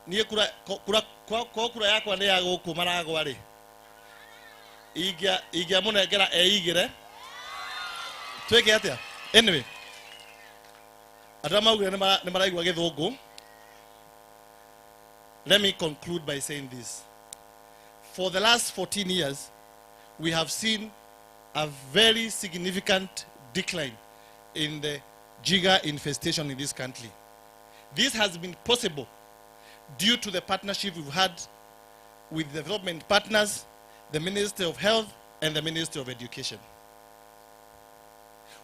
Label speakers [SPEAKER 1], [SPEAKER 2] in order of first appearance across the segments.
[SPEAKER 1] niye kura yakwa ne ya guku maragwa ri igia munengera eigire tweke atia. Anyway, adama ugire ne maraigwa githungu. Let me conclude by saying this. For the last 14 years, we have seen a very significant decline in the jigger infestation in this country. This has been possible due to the partnership we've had with development partners, the Ministry of Health, and the Ministry of Education.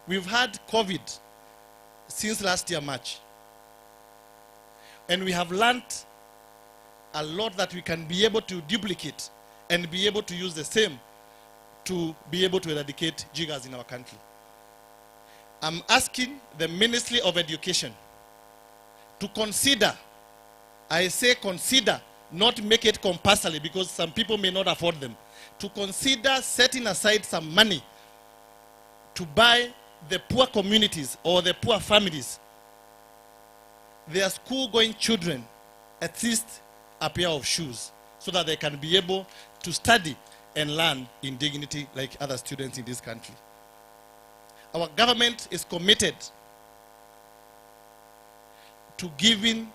[SPEAKER 1] We've had COVID since last year, March. And we have learned a lot that we can be able to duplicate and be able to use the same to be able to eradicate jiggers in our country. I'm asking the Ministry of Education to consider, I say consider, not make it compulsory because some people may not afford them, to consider setting aside some money to buy the poor communities or the poor families, their school-going children, at least a pair of shoes so that they can be able to study and learn in dignity like other students in this country. Our government is committed to giving,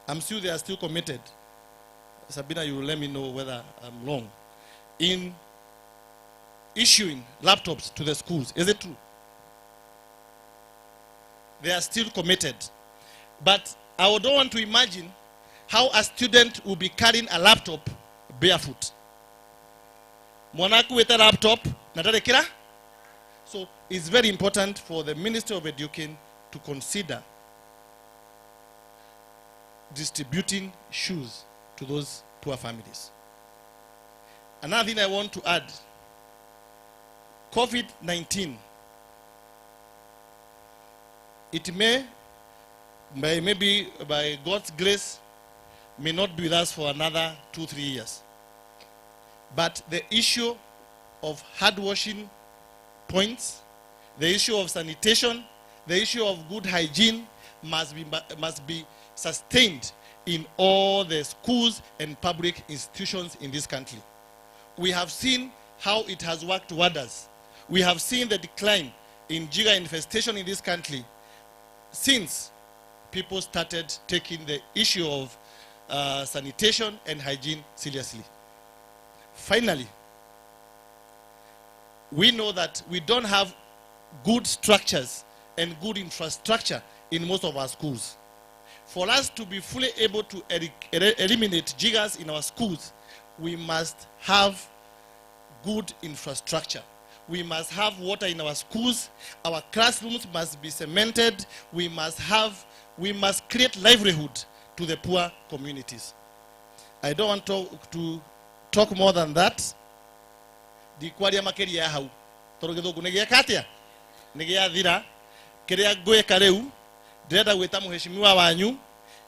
[SPEAKER 1] I'm sure they are still committed. Sabina, you will let me know whether I'm wrong, in issuing laptops to the schools. Is it true? They are still committed. But I don't want to imagine how a student will be carrying a laptop barefoot. Mwanaku with a laptop, natare kira? So it's very important for the Ministry of Education to consider distributing shoes to those poor families. Another thing I want to add, COVID-19, it may, maybe by God's grace, may not be with us for another 2-3 years. But the issue of hand washing points, the issue of sanitation, the issue of good hygiene must be sustained in all the schools and public institutions in this country. We have seen how it has worked wonders. We have seen the decline in jigger infestation in this country since people started taking the issue of sanitation and hygiene seriously. Finally, we know that we don't have good structures and good infrastructure in most of our schools. For us to be fully able to eliminate jiggers in our schools, we must have good infrastructure. We must have water in our schools. Our classrooms must be cemented. We must create livelihood to the poor communities. I don't want to talk more than that. Di kwaria makeria ya hau. Toro githugu nigia katia. Nigia thira. Kiria ngweka riu. Ndirenda gwita muheshimiwa wanyu.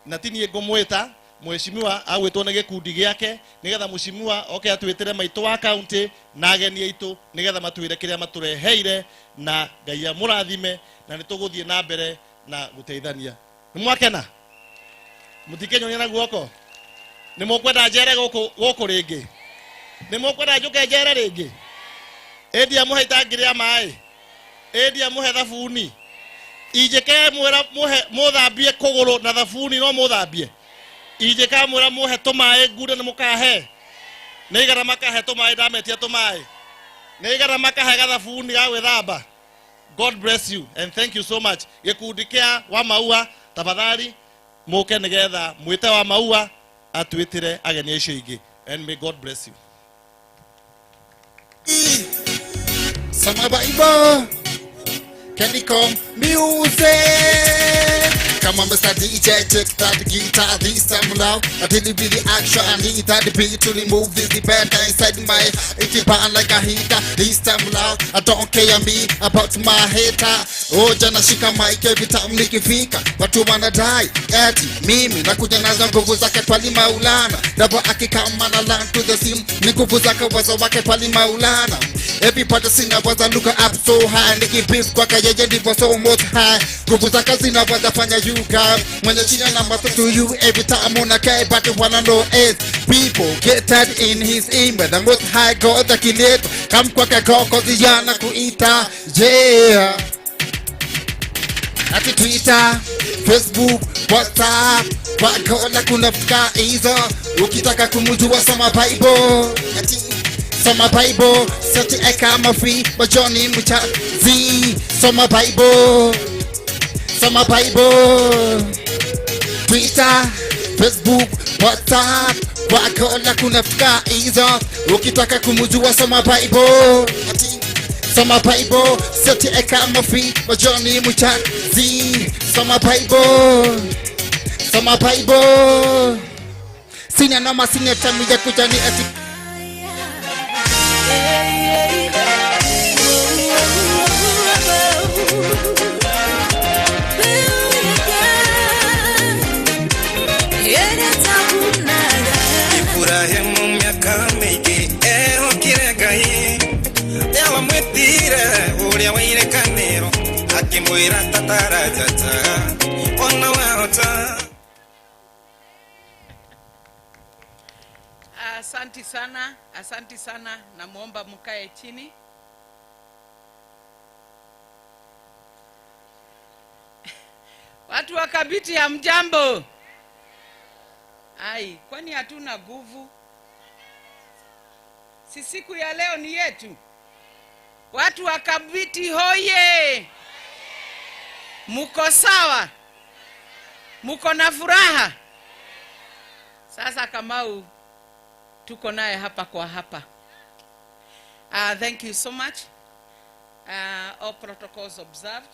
[SPEAKER 1] Na tini ngomwita muheshimiwa agwitwo ni gikundi giake nigetha muheshimiwa oke atwitire maitu wa county na ageni aitu nigetha matwire kiria matureheire na Ngai amurathime na nituguthie na mbere na guteithania. Nimwakena? Mutikenyonia na guoko? Nimukwenda njere guku ringi? Nimukwenda njuke njere ringi? Endia muhe itangiri ya mai. Endia muhe thabuni. Ijeke muthambie kuguru na thabuni no muthambie. Ijeka mwira muhe tumae ngude na mukahe. Nigara makahe tumae dametia tumae. Nigara makahe gathabuni ga gwithamba. God bless you and thank you so much. Gikundi kia wa maua tafadhali muke nigetha mwite wa maua atwitire ageni acio ingi and may God bless you.
[SPEAKER 2] Sama Bible can you come music? Come on, Mr. DJ, take that guitar this time loud. I didn't be the action, I need that beat to remove this debate inside my. If you burn like a heater, this time loud. I don't care me about my hater. Oh, jana shika mic every time nikifika. Watu wanna die, eti mimi nakuja nazo nguvu zake pali Maulana. Dabo akikama na land to the sim, ni nguvu zake wazo wake pali Maulana. Everybody zinaweza look up so high. Nikibis kwa kayeye ndivyo so much high. Nguvu zake zinaweza fanya you come. Mwenye chini na master to you every time on a guy. But the one I know is people get tied in his aim. But the most high God that he let come kwake cause yana kuita. Yeah. Ati Twitter, Facebook, WhatsApp, wako la kunafika hizo. Ukitaka kumujua soma Bible. Soma Bible, sati eka mafi, majoni mchazi. Soma Bible, soma Bible. Twitter, Facebook, WhatsApp, wako la kunafika hizo. Ukitaka kumujua soma Bible. Soma Bible, sati eka mafi, majoni mchazi. Soma Bible, soma Bible. Sina noma sina tamu ya kujani ati
[SPEAKER 3] Ibrahim miaka mingi ehokire Ngai ewa mwitire uria waire kanero akimwira tatarajata ona wahota.
[SPEAKER 4] Asanti sana, namuomba mkae chini. Watu wa Kabiti ya mjambo. Ai, kwani hatuna nguvu? Si siku ya leo ni yetu. Watu wa Kabiti hoye. Muko sawa? Muko na furaha? Sasa Kamau tuko naye hapa kwa hapa. Thank you so much. All protocols observed.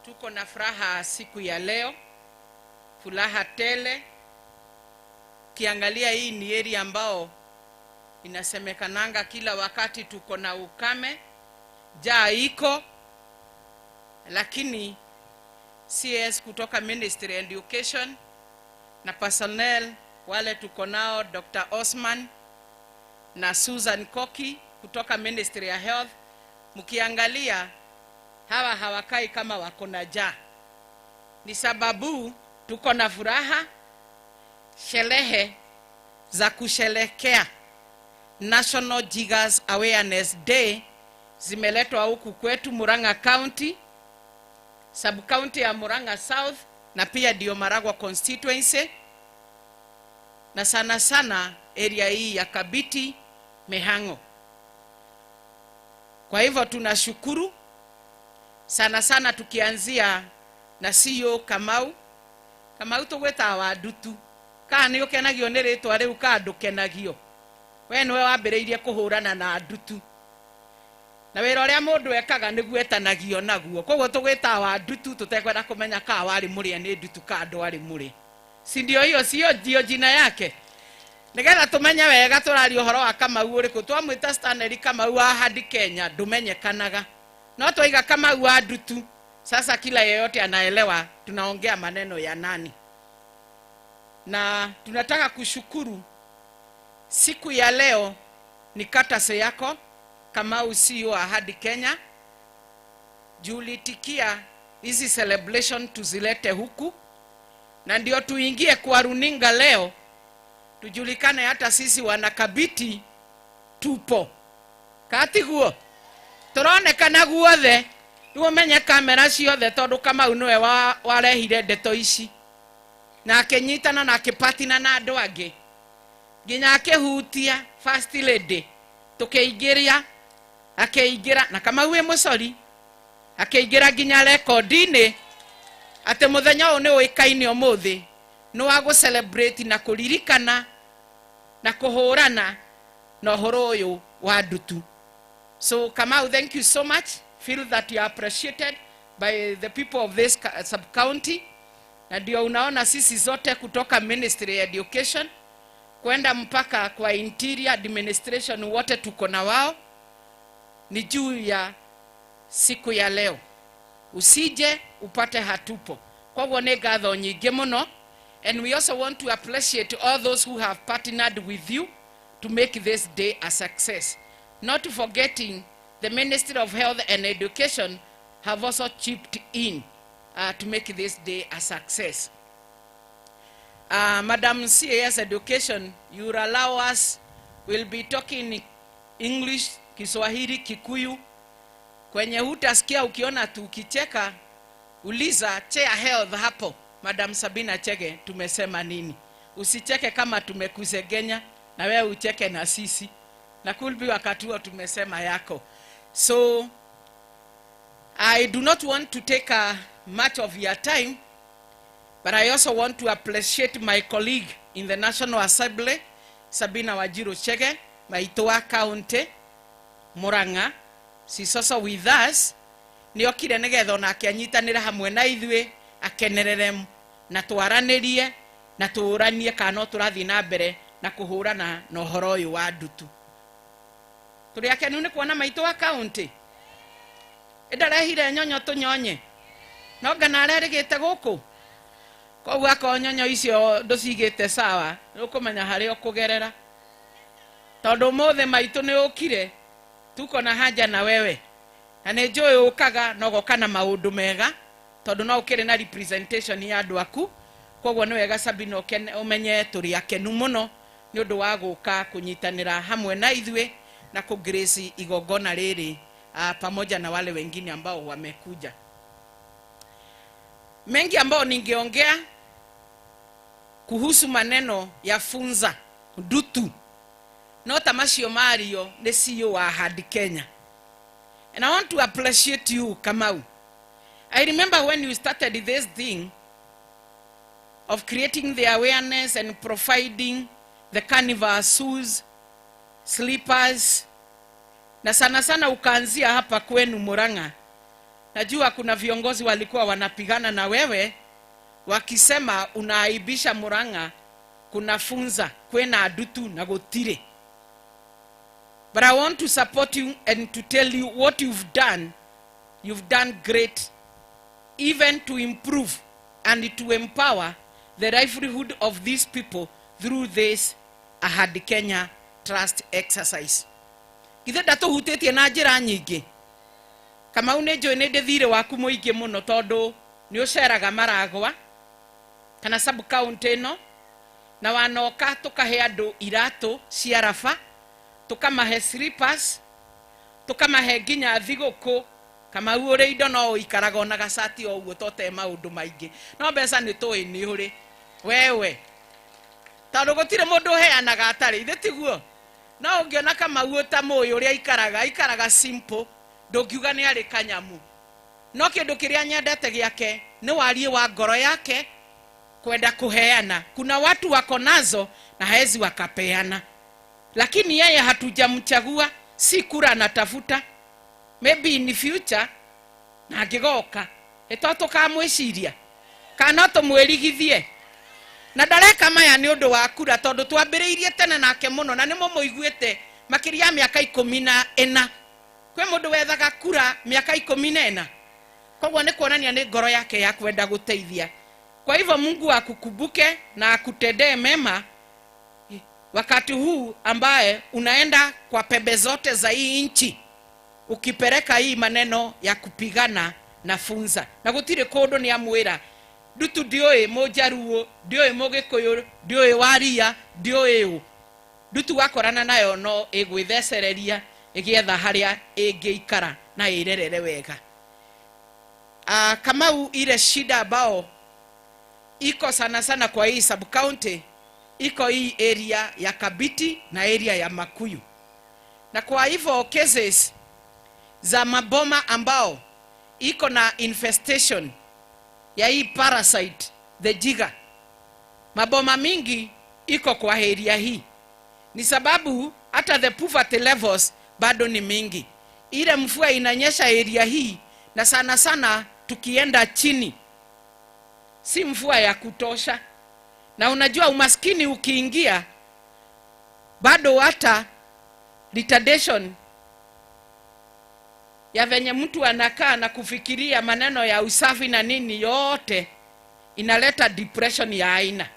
[SPEAKER 4] Tuko na furaha siku ya leo. Furaha tele. Kiangalia hii ni area ambao inasemekananga kila wakati tuko na ukame. Jaa iko. Lakini CS kutoka Ministry of Education na personnel wale tuko nao Dr. Osman na Susan Koki kutoka Ministry of Health, mkiangalia hawakai kama wako na njaa. Ni sababu tuko na furaha. Sherehe za kusherekea National Jiggers Awareness Day zimeletwa huku kwetu Murang'a County, sub county ya Murang'a South na pia ndio Maragwa constituency. Na sana sana area hii ya Kabiti Mehango. Kwa hivyo tunashukuru sana tukianzia na CEO Kamau tugweta wadutu kana ukenagio ni ritwa riu ka ndukenagio we niwe wambireirie kuhurana na ndutu na wira uria mundu ekaga niguo etanagio naguo koguo tugweta wadutu tutekwenda kumenya ka wari murie ni ndutu ka ndwari muri si ndio hiyo sio ndio jina yake nigetha tumenya wega turari uhoro wa Kamau uriku twamwita Stanley Kamau wa hadi Kenya ndumenyekanaga no twiga Kamau wa ndutu. Sasa kila yeyote anaelewa tunaongea maneno ya nani. Na tunataka kushukuru siku ya leo ni katase yako Kamau CEO wa hadi Kenya. Julitikia hizi celebration tuzilete huku na ndio tuingie kwa runinga leo tujulikane hata sisi wana Kabiti tupo kati guo turonekana guothe umenye kamera ciothe tondu Kamau niwe warehire ndeto ici na akenyitana na akipatina na andu angi nginya akihutia first lady tukeigiria akeigira na Kamau we mucori akeigira nginya rekodi-ini ate muthenya uyu ni uikaine umuthi no wa go celebrate na kuririkana na kuhurana na uhoro uyu wa ndutu. So Kamau, thank you so much. Feel that you are appreciated by the people of this sub county. Na ndio unaona sisi zote kutoka Ministry of Education kwenda mpaka kwa Interior Administration wote tuko na wao ni juu ya siku ya leo. Usije upate hatupo. Kwa hivyo ni ngatho nyingi muno. And we also want to appreciate all those who have partnered with you to make this day a success. not forgetting the Ministry of Health and Education have also chipped in to make this day a success. Madam CAS Education, you will allow us, we'll be talking English, Kiswahili, Kikuyu. Kwenye hutasikia ukiona tukicheka, uliza Chair Health hapo, Madam Sabina Chege, tumesema nini? Usicheke kama tumekusegenya, na wewe ucheke na sisi. Na kulbi wakati huo tumesema yako. So, I do not want to take much of your time, but I also want to appreciate my colleague in the National Assembly, Sabina Wajiro Chege, Maitoa County, Muranga. She's also with us. Niokire negetho na akianyitanira hamwe na ithwe akenerere na twaranirie na turanie kana turathi na mbere na kuhurana na uhoro uyu wa ndutu. Turi akenu ni kuona Maitoa County. Idarehire nyonyo tunyonye. No ngana arerigite guku. Koguo ako nyonyo icio nducigite sawa. Nukumenya hari okugerera. Tondu mothe maitu ni ukire. Tuko na haja na wewe. Na nejoe ukaga no gokana maundu mega. Tondu no ukire na representation ya andu aku. Koguo ni wega Sabina umenye turi akenu muno ni undu wa guka kunyitanira hamwe na ithwe na kugrace igogona riri pamoja na wale wengine ambao wamekuja. Mengi ambao ningeongea kuhusu maneno ya funza ndutu no tamasio Mario ni CEO wa Hard Kenya. And I want to appreciate you, Kamau. I remember when you started this thing of creating the awareness and providing the carnival shoes, slippers, na sana sana ukaanzia hapa kwenu Muranga. Najua kuna viongozi walikuwa wanapigana na wewe wakisema unaaibisha Muranga, kuna funza kwena adutu na gotire. But I want to support you and to tell you what you've done great, even to improve and to empower the livelihood of these people through this Hard Kenya Trust exercise. Ithe datu hutetie na njira nyingi. Kama unejo nende thire waku muingi muno tondu ni uceraga Maragwa kana sub county no na wanoka tukahe andu iratu cia rafa, tukamahe slippers, tukamahe nginya thiguku. Kama uri indo no ikaraga na gacati o uguo tote maundu maingi. No mbeca ni toi ni uri wewe. Tondu gutire mundu heanaga atari ithe tiguo. Na ungiona kama uota moyo uria ikaraga simple, ndungiuga ni ari kanyamu. No kindu kiria nyendete giake ni warie wa ngoro yake kwenda kuheana. Kuna watu wako nazo na haezi wakapeana. Lakini yeye hatujamchagua, si kura anatafuta. Maybe in the future na gigoka etoto kamwiciria kana tumwirigithie. Na ndareka maya ni undu wa kura tondu twambiriirie tene nake muno na nimo muiguite makiria miaka 14. Kwe mundu wethaga kura miaka 14. Koguo ni kuonania ni ngoro yake ya kwenda guteithia. Kwa hivyo Mungu akukumbuke na akutendee mema wakati huu ambaye unaenda kwa pembe zote za hii nchi ukipeleka hii maneno ya kupigana na funza. Na gutire kundu ni amwira ndutu ndioi mujaruo, ndioi mugikuyu, ndioi waria, ndioi ndutu wakorana nayo no igwithecereria igietha haria ingiikara na irerere wega. Kama ile shida ambao iko sana sana kwa hii sub county iko hii area ya Kabiti na area ya Makuyu. Na kwa hivyo cases za maboma ambao iko na infestation ya hii parasite the Jigger, maboma mingi iko kwa area hii. Ni sababu hata the poverty levels bado ni mingi. Ile mvua inanyesha area hii na sana sana tukienda chini si mvua ya kutosha. Na unajua umaskini ukiingia bado hata retardation ya venye mtu anakaa na kufikiria maneno ya usafi na nini yote inaleta depression ya aina.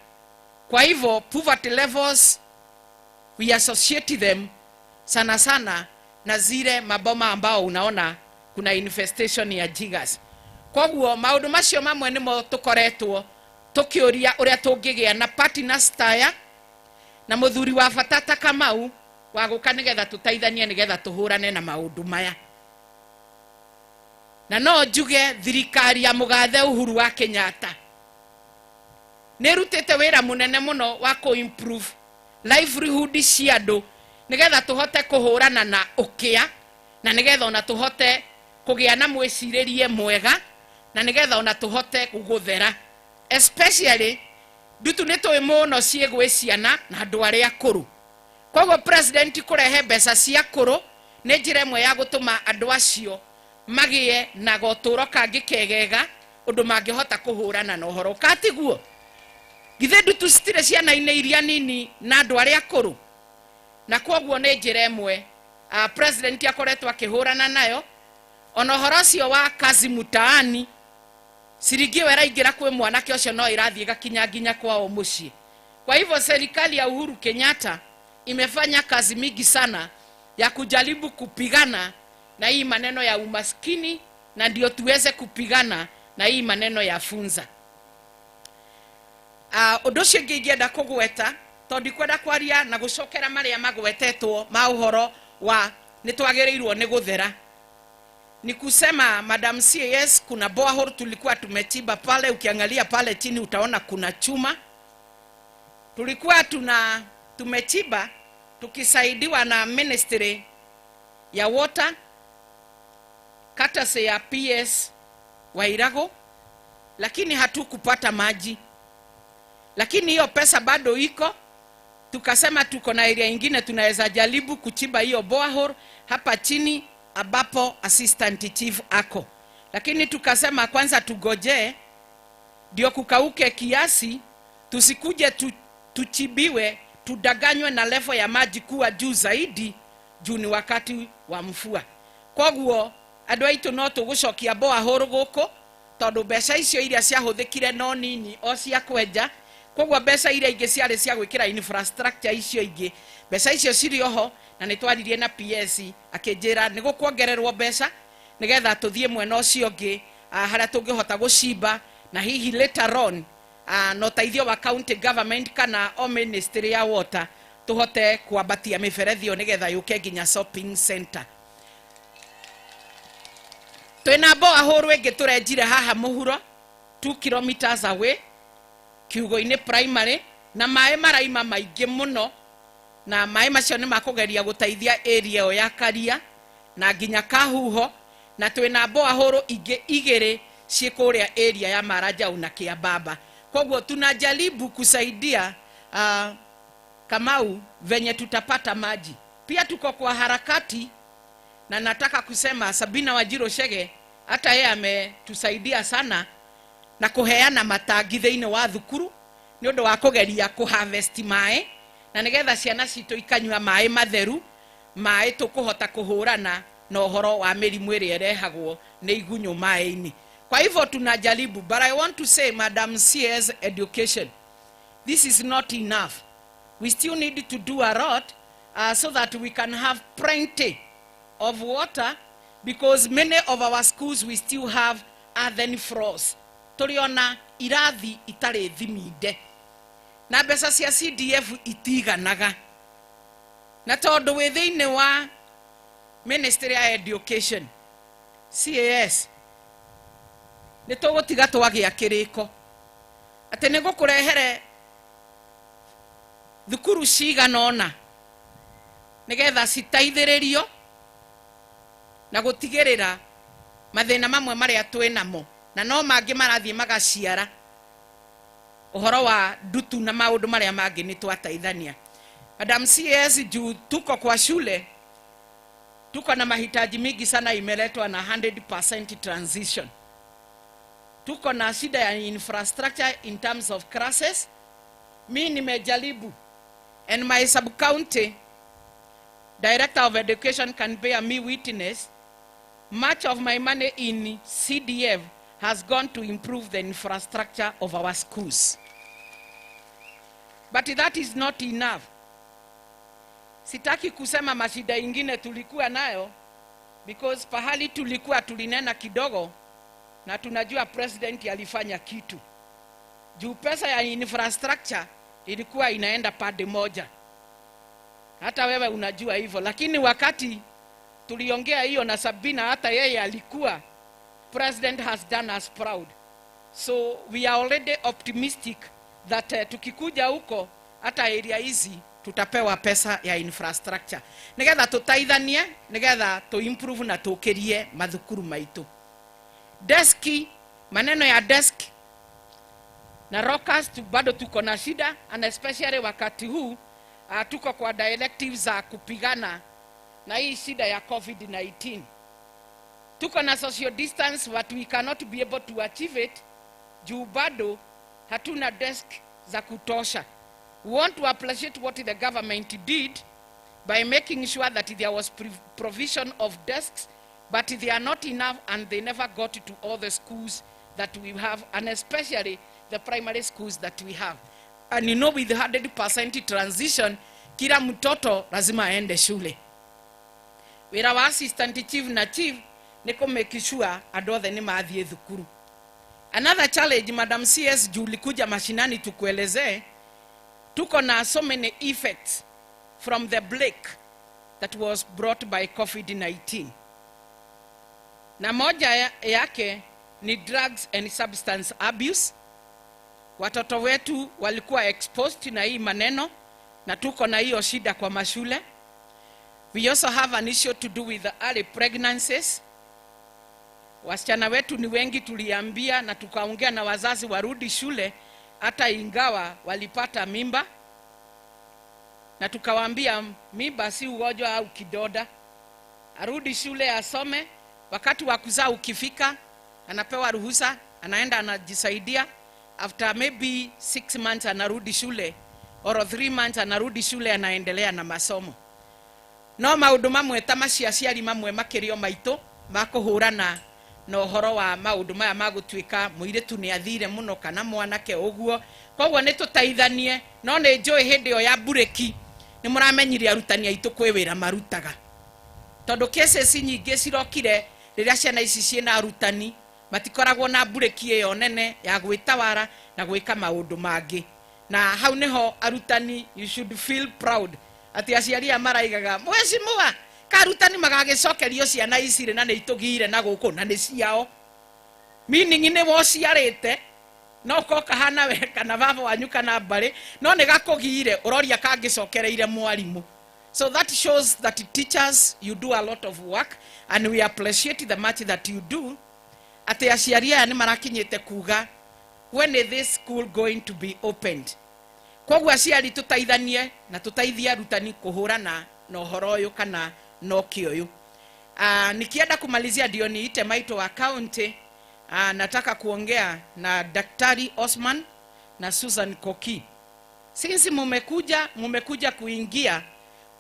[SPEAKER 4] Kwa hivyo poverty levels we associate them sana sana na zile maboma ambao unaona kuna infestation ya jiggers. Kwa hivyo maundu macio mamwe nimo tukoretwo tukiuria uria tungigia na partners taya na muthuri wa fatata Kamau wa guka nigetha tutaithanie nigetha tuhurane na maundu maya. Na no njuge thirikari ya mugathe Uhuru wa Kenyatta nirutite wira munene muno wa ku improve livelihood cia andu nigetha tuhote kuhurana na ukia, na nigetha ona tuhote kugia na mwiciririe mwega, na nigetha ona tuhote kuguthera, especially dutu nitoi muno ciegwe ciana na andu aria akuru. Koguo president kurehe mbeca cia akuru ni njira imwe ya gutuma andu acio magie na goturo kangi kegega undu mangihota kuhurana na uhoro katiguo. Githe dutu stire ciana ine iria nini na andu aria akuru, na koguo ni njira imwe president akoretwo akihurana nayo. Ona uhoro cio wa kazi mutaani siringi wera ingira kwe mwanake ucio no irathie gakinya nginya kwao mucii. Kwa hivyo serikali ya Uhuru Kenyatta imefanya kazi mingi sana ya kujaribu kupigana na hii maneno ya umaskini, na ndio tuweze kupigana na hii maneno ya funza. Undu ucio ngienda kugweta tondu kwenda kwaria na gucokera maria magwetetwo ma uhoro wa nitwagirirwo ni guthera. Ni kusema Madam CAS, kuna borehole tulikuwa tumechimba pale, ukiangalia pale chini utaona kuna chuma. Tulikuwa tumechimba tukisaidiwa na Ministry ya Water katase ya PS Wairago, lakini hatukupata maji. Lakini hiyo pesa bado iko. Tukasema tuko na area nyingine tunaweza jaribu kuchimba hiyo borehole hapa chini ambapo assistant chief ako. Lakini tukasema kwanza tugoje ndio kukauke kiasi, tusikuje tuchibiwe tudaganywe na level ya maji kuwa juu zaidi juu ni wakati wa mvua. Koguo andu aitu no tugucokia borehole guko tondu mbeca icio iria ciahuthikire no nini o cia kwenja. Koguo mbeca iria ingi ciari cia gwikira infrastructure icio ingi, mbeca icio ciri oho, na nitwaririe na PS akinjira ni gukuongererwo mbeca nigetha tuthie mwena ucio ungi haria tungihota gucimba, na hihi later on no taithio wa county government kana o Ministry ya Water tuhote kuambatia miferethi nigetha yuke nginya shopping center. Twina borehole ingi turenjire haha muhuro 2 kilometers away kiugo-ini primary, na mai maraima maingi muno, na mai macio ni makugeria gutaithia area o ya Karia na nginya Kahuho, na twina borehole ingi igiri cikuria area ya Marajau na Kiambaba. Koguo tunajaribu kusaidia Kamau venye tutapata maji. Pia tuko kwa harakati, na nataka kusema Sabina Wajiro Chege hata yeye ametusaidia sana na kuheana matangi thiini wa thukuru ni undu wa kugeria kuharvest mai, na nigetha ciana citu ikanywa mai matheru, mai tukuhota kuhurana na uhoro wa mirimu iri irehagwo ni igunyo mai-ini. Kwa hivyo tunajaribu, but I want to say Madam CA's education, this is not enough. We still need to do a lot so that we can have plenty of water, because many of our schools we still have earthen floors. Turiona irathi itari thiminde na mbeca cia CDF itiganaga, na tondu wi thiini wa Ministry ya Education CAS ni tugutiga twagia kiriko ati ni gukurehere thukuru ciganona nigetha citaithiririo na gutigirira mathina mamwe maria twinamo, na no mangi marathie magaciara uhoro wa dutu na maundu maria mangi ni twataithania. Madam CAS, juu tuko kwa shule tuko na mahitaji mingi sana imeletwa na 100% transition. Tuko na shida ya infrastructure in terms of classes. Mi nimejaribu, and my sub-county director of education can bear me witness, much of my money in CDF has gone to improve the infrastructure of our schools. But that is not enough. Sitaki kusema mashida ingine tulikuwa nayo, because pahali tulikuwa tulinena kidogo na tunajua president alifanya kitu. Juu pesa ya infrastructure ilikuwa inaenda pande moja. Hata wewe unajua hivyo, lakini wakati tuliongea hiyo na Sabina, hata yeye alikuwa president has done us proud. So we are already optimistic that tukikuja huko hata area hizi tutapewa pesa ya infrastructure. Nigetha tutaithanie, nigetha tu improve na tukirie mathukuru maitu. Deski, maneno ya desk na rockers bado tuko na shida, and especially wakati huu tuko kwa directives za kupigana na hii shida ya COVID-19. Tuko na social distance, but we cannot be able to achieve it juu bado hatuna desk za kutosha. We want to appreciate what the government did by making sure that there was provision of desks, but they are not enough and they never got to all the schools that we have, and especially the primary schools that we have. And you know, with the 100% transition, kila mtoto lazima aende shule. Wira wa assistant chief na chief niko make sure adothe ni maathie thukuru. Another challenge, Madam CS, julikuja mashinani tukueleze, tuko na so many effects from the plague that was brought by COVID-19. Na moja yake ni drugs and substance abuse. Watoto wetu walikuwa exposed na hii maneno, na tuko na hiyo shida kwa mashule. We also have an issue to do with the early pregnancies. Wasichana wetu ni wengi, tuliambia na tukaongea na wazazi warudi shule hata ingawa walipata mimba, na tukawaambia mimba si ugonjwa au kidoda, arudi shule asome. Wakati wa kuzaa ukifika anapewa ruhusa, anaenda anajisaidia. After maybe 6 months anarudi shule, or 3 months anarudi shule, anaendelea na masomo. No maundu mamwe ta maciaciari mamwe makirio maito makuhurana no horo wa maundu maya magutwika muiritu ni athire muno kana mwanake uguo. Koguo ni tutaithanie, no ni njoi hindi yo ya bureki ni muramenyire arutani aitu kwi wira marutaga, tondu cases nyingi cirokire riria ciana ici ciena arutani matikoragwo na bureki iyo nene ya gwitawara na gwika maundu mangi. Na hau niho arutani, you should feel proud ati aciari amaraigaga mwecimuwa karutani magagicokerio ciana ici na ni itugire na guku na ni ciao, meaning ni wo ciarite no ko kahana we kana baba wanyu kana bare no ni gakugire uroria kangicokereire mwarimu. So that shows that teachers, you do a lot of work, and we appreciate the much that you do. Ati aciari aya ni marakinyite kuga, when is this school going to be opened? Koguo aciari tutaithanie na tutaithia arutani kuhurana no horo uyu kana no kioyu. Nikienda kumalizia ndio niite maito wa county. Nataka kuongea na Daktari Osman na Susan Koki. Sisi mumekuja kuingia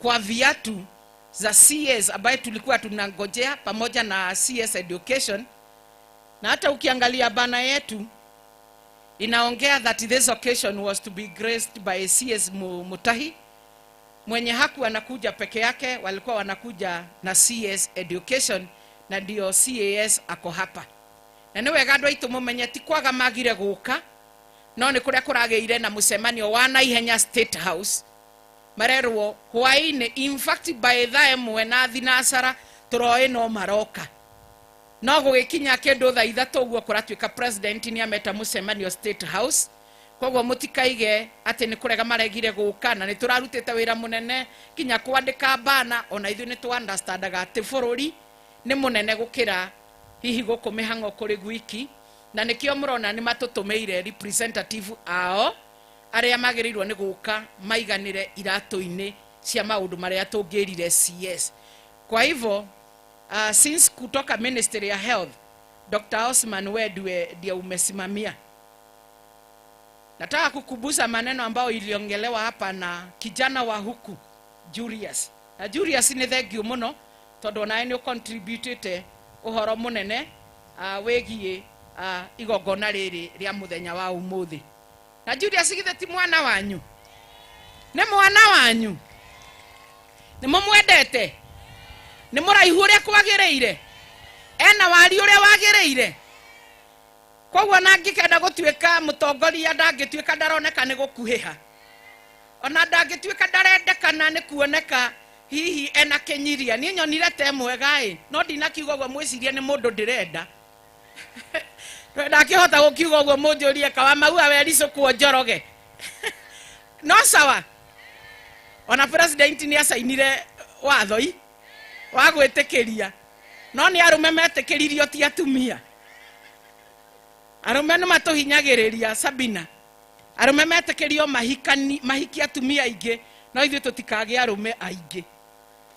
[SPEAKER 4] kwa viatu za CS ambaye tulikuwa tunangojea pamoja na CS Education, na hata ukiangalia bana yetu inaongea that this occasion was to be graced by CS Mutahi. Mwenye haku anakuja peke yake, walikuwa wanakuja na CS Education, na ndio CAS ako hapa. Na niwe gado itu mumenye ti kwaga magire guka, no ni kuria kurageire na mucemanio wa naihenya State House marerwo hwaine. In fact by them na thinasara turoe no maroka, no gugikinya kindu tha ithatu guo kuratwika president ni ameta mucemanio State House. Koguo mutikaige ati ni kurega maregire guka, na ni turarutite wira munene kinya kwandika bana. Ona ithu ni tu understandaga ati bururi ni munene gukira hihi guku mihango kuri gwiki, na nikio murona ni matutumeire representative ao aria magirirwo ni guka maiganire iratu-ini cia maundu maria tungirire CS. Kwa hivyo since kutoka Ministry ya Health, Dr. Osman Wedwe ndio umesimamia, nataka kukubuza maneno ambayo iliongelewa hapa na kijana wa huku Julius. Na Julius ni thank muno tondu nae ni contributed uhoro munene wegie igogona riri ria muthenya wa umuthi. Na Julius githe ti mwana wanyu? Ni mwana wanyu? nĩ mũmwendete nĩ mũraihu ũrĩa kwagĩrĩire ena wari ũrĩa wagĩrĩire koguo na ngĩkenda gũtuĩka mũtongoria ndangĩtuĩka ndaroneka nĩ gũkuhĩha ona ndangĩtuĩka ndarendekana nĩ kuoneka hihi ena kĩnyiria niĩ nyonire te mwega no ndinakiuga ũguo mwĩcirie nĩ mũndũ ndĩrenda ndakĩhota gũkiuga ũguo mũnjũrie kawa maua wericũkwo njoroge no sawa ona president nĩ acainire wathoi wa gwĩtĩkĩria no nĩ arũme metĩkĩririo ti atumia arũme nĩ matũhinyagĩrĩria Sabina arũme metĩkĩrio mahiki atumia aingĩ no ithuĩ tũtikagĩa arũme aingĩ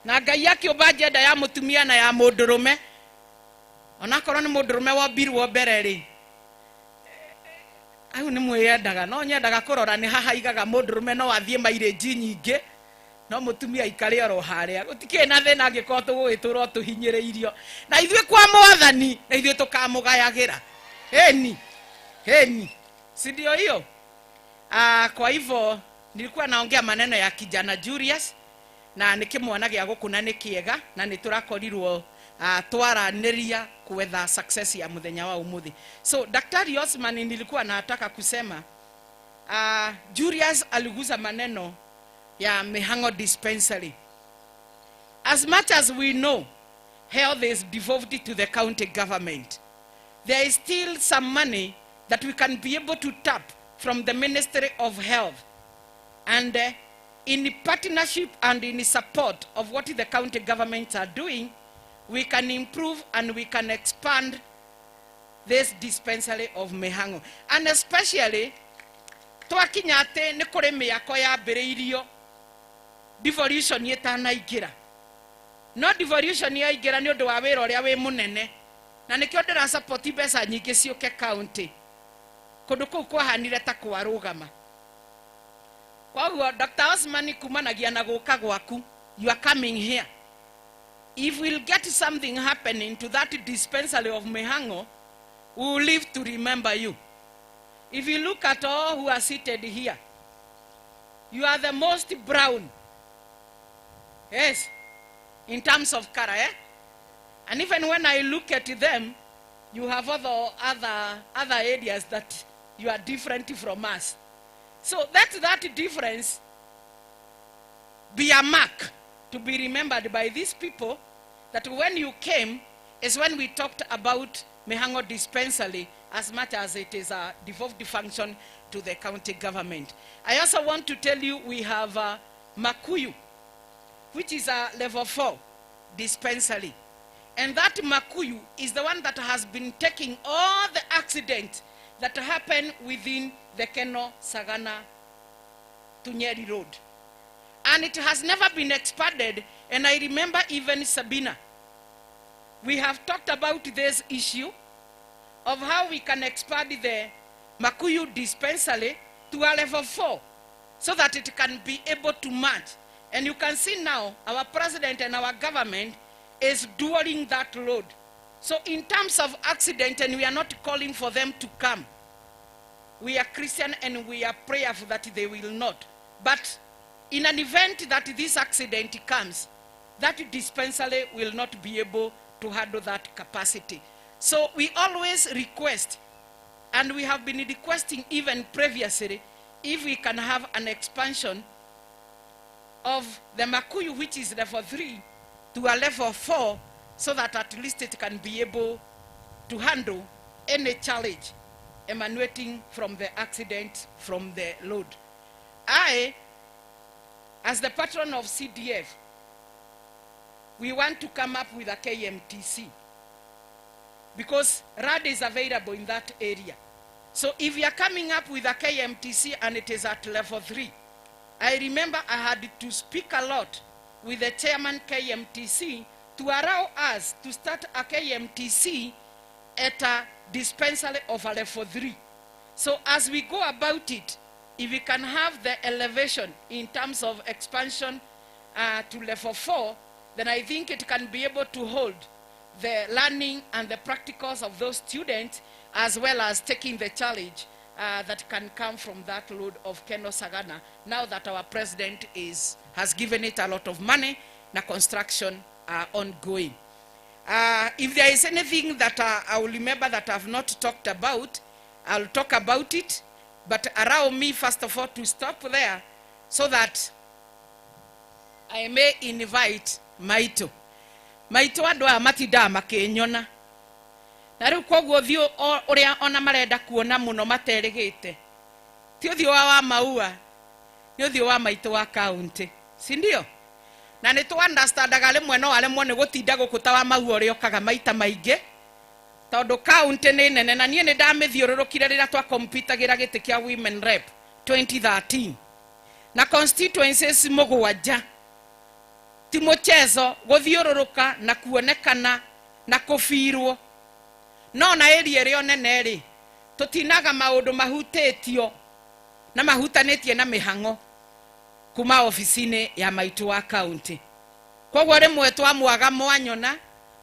[SPEAKER 4] na Ngai akĩũmba njenda ya mũtumia na ya mũndũrũme onakorwo nĩ mũndũrũme wombirwo mbere rĩ au nĩ mwĩyendaga no nyendaga kũrora nĩ hahaigaga mũndũrũme no athiĩ mairĩnji nyingĩ no mũtumia ikare oro harĩa gũtikĩrĩ na thĩna angĩkorwo tũgũgĩtũra tũhinyĩrĩirio na ithuĩ kwa Mwathani na ithuĩ tũkamũgayagĩra heni si ndio hiyo? Kwa hivyo nilikuwa naongea maneno ya kijana Julius na nikimwana gĩa gũkuna nĩ kĩega na nĩ tũrakorirwo twaranĩria kwetha success ya muthenya wa umuthi. So Daktari Osman nilikuwa nataka kusema Julius aliguza maneno ya Mihango dispensary. As much as we know health is devolved to the county government, there is still some money that we can be able to tap from the Ministry of Health, and in partnership and in support of what the county governments are doing, we can improve and we can expand this dispensary of Mihango. And especially twakinya ate nĩ kũrĩ mĩako yambĩrĩirio devolution ĩtanaingĩra no devolution yaingĩra nĩ ũndũ wa wĩra ũrĩa wĩ mũnene na nĩkĩo ndĩra support mbeca nyingĩ ciũke county kũndũ kũu kwahanire ta kwarũgama. Koguo Dr. Osman kumanagia na gũka gwaku, you are coming here. If we'll get something happening to that dispensary of Mihango, we will live to remember you. If you look at all who are seated here, you are the most brown. Yes, in terms of color, eh? And even when I look at them, you have other areas that you are different from us. So that difference be a mark to be remembered by these people, that when you came is when we talked about Mihango dispensary as much as it is a devolved function to the county government. I also want to tell you we have Makuyu, which is a level 4 dispensary. And that Makuyu is the one that has been taking all the accidents that happen within the Keno Sagana to Nyeri Road. And it has never been expanded. And I remember even Sabina, we have talked about this issue of how we can expand the Makuyu dispensary to a level 4 so that it can be able to match. And you can see now our president and our government is dualing that load. So in terms of accident, and we are not calling for them to come, we are Christian and we are prayerful that they will not. But in an event that this accident comes, that dispensary will not be able to handle that capacity. So we always request, and we have been requesting even previously, if we can have an expansion of the Makuyu, which is level 3, to a level 4, so that at least it can be able to handle any challenge emanating from the accident, from the load. I, as the patron of CDF, we want to come up with a KMTC because RAD is available in that area. So if we are coming up with a KMTC and it is at level 3, I remember I had to speak a lot with the chairman KMTC to allow us to start a KMTC at a dispensary of a level 3. So as we go about it, if we can have the elevation in terms of expansion to level 4, then I think it can be able to hold the learning and the practicals of those students, as well as taking the challenge that can come from that load of Keno Sagana, now that our president has given it a lot of money na construction are ongoing. If there is anything that I will remember that I have not talked about, I'll talk about it, but allow me first of all to stop there so that I may invite Maito. Maito andu a matinda makinyona. Na riu koguo thio uria ona marenda kuona muno materigite. Ti uthio wa Maua, ni uthio wa Maito wa county. Si ndio? Na ni tu understandaga rimwe no aremwo ni gutinda gukuta wa Maua uri okaga maita maingi. Tondu county ni nene na nie ni ndamithiururukire rira twa computagira giti kia women rep 2013. Na constituencies mugwanja. Ti muchezo guthiururuka na kuonekana na kufirwo. No na area rio nene ri tutinaga maundu mahutetio na mahutanetie na mihango kuma ofisini ya Maito wa county. Koguo rimwe twamwaga mwanyona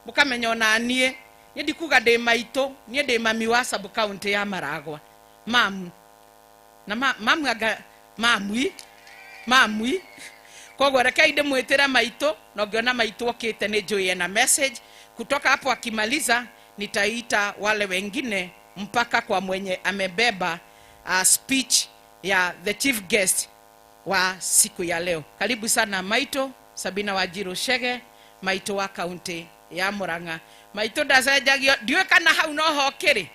[SPEAKER 4] mukamenya ona nie ndikuga ndi Maito nie ndi mami wa sub county ya Maragwa mamu na mamu aga mamui koguo reke ndimwitira Maito na ngiona Maito okite ni joy na message kutoka hapo. Akimaliza nitaita wale wengine mpaka kwa mwenye amebeba speech ya the chief guest wa siku ya leo. Karibu sana Maito, Sabina Wajiro Shege, Maito wa county ya Murang'a. Maito ndazajagio ndiwe kana hau no hokiri,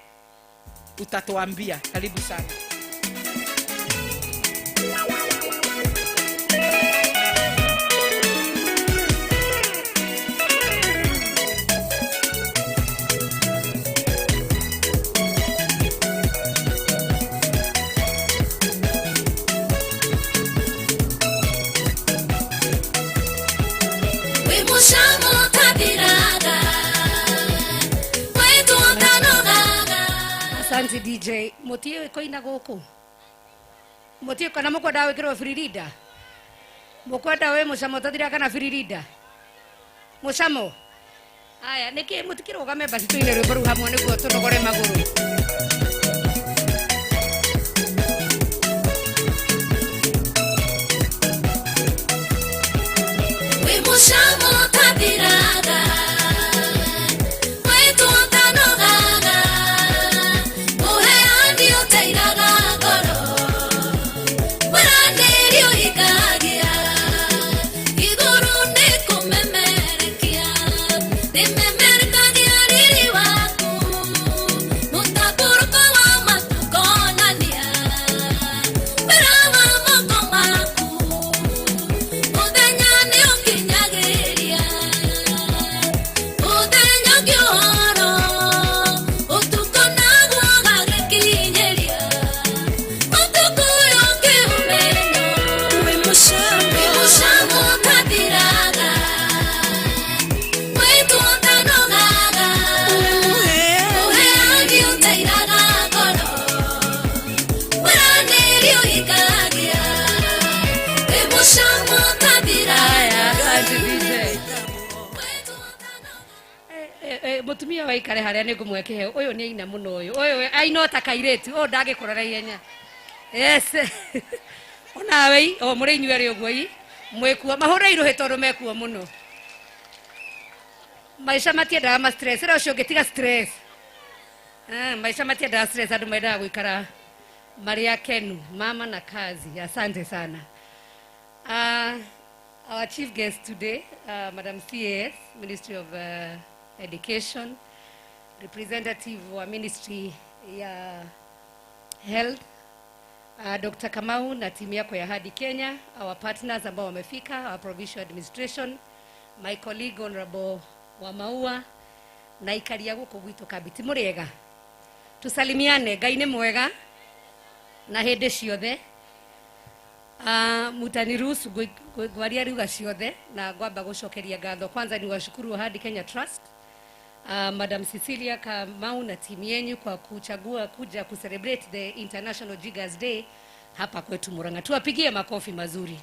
[SPEAKER 4] utatuambia. Karibu sana.
[SPEAKER 5] Asante DJ. Motio koina goko. Motio kana mukwenda wikirwo free reader. Mukwenda we mucamo tathira kana free reader. Mucamo. Aya niki mutikirwo game basi tuine rwimbo ru hamwe niguo tunogore maguru. We mucamo tathiraga. Mutumia wa ikare haria ni ngumweke uyu ni aina muno uyu aina ta kaireti ndage kurora ihenya. Yes. Ona wei muri inyuere uguo i mwekua mahura iruhe tondu mekua muno. Maisha matiendaga ma stress ira ucio ngitiga stress. Maisha matiendaga stress, andu mendaga guikara mari akenu mama na kazi. Asante sana. Our chief guest today, Madam CAS, Ministry of Education, representative wa Ministry ya Health, Dr. Kamau na timu yako ya Hadi Kenya, our partners ambao wamefika, our provincial administration, my colleague Honorable wa Maua na ikaria guko gwitu Kabiti. Muriega, tusalimiane. Ngai ni mwega na hindi ciothe. Mutaniruhusu gwaria lugha ciothe na ngwamba gucokeria ngatho. Kwanza ni washukuru Hadi Kenya Trust, Madam Cecilia Kamau na timu yenu kwa kuchagua kuja kucelebrate the International Jiggers Day hapa kwetu Murang'a. Tuwapigie makofi mazuri.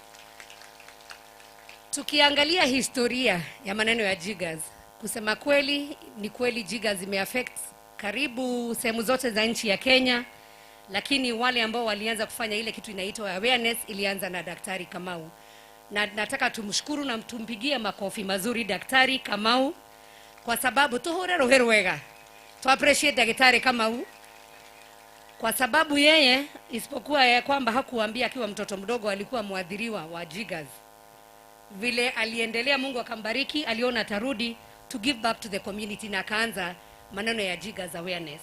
[SPEAKER 5] Tukiangalia historia ya maneno ya jiggers, kusema kweli ni kweli jiggers imeaffect karibu sehemu zote za nchi ya Kenya, lakini wale ambao walianza kufanya ile kitu inaitwa awareness ilianza na Daktari Kamau. na nataka tumshukuru na mtumpigie makofi mazuri Daktari Kamau, kwa sababu tuhore rohero wega. Tu appreciate Daktari Kamau kwa sababu yeye, isipokuwa ya kwamba hakuambia akiwa mtoto mdogo alikuwa muadhiriwa wa Jiggers, vile aliendelea, Mungu akambariki, aliona atarudi to give back to the community na akaanza maneno ya Jiggers awareness.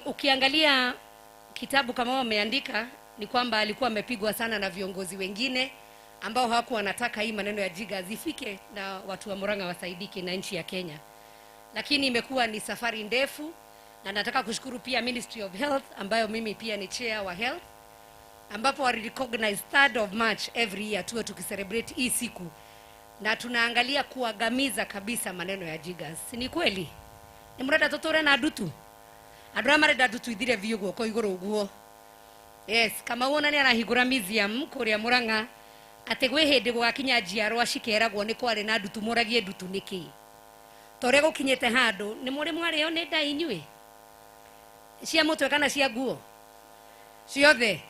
[SPEAKER 5] Ukiangalia kitabu kama wameandika ni kwamba alikuwa amepigwa sana na viongozi wengine ambao hawakuwa wanataka hii maneno ya Jiggers ifike na watu wa Murang'a wasaidike na nchi ya Kenya. Lakini imekuwa ni safari ndefu, na nataka kushukuru pia Ministry of Health ambayo mimi pia ni chair wa health, ambapo wa recognize 3rd of March every year tuwe tukicelebrate hii siku, na tunaangalia kuagamiza kabisa maneno ya Jiggers. Ni kweli ni murada totore na adutu adura mare dadutu idire viugo ko igoro uguo. Yes, kama wona ni arahigura museum kuria Murang'a ategwe hende gwakinya njiarwa cikeragwo ni kwari na adutu muragie ndutu niki tore gukinyete handu ni muri mwareo ni ndai inyui cia mutwe kana cia nguo ciothe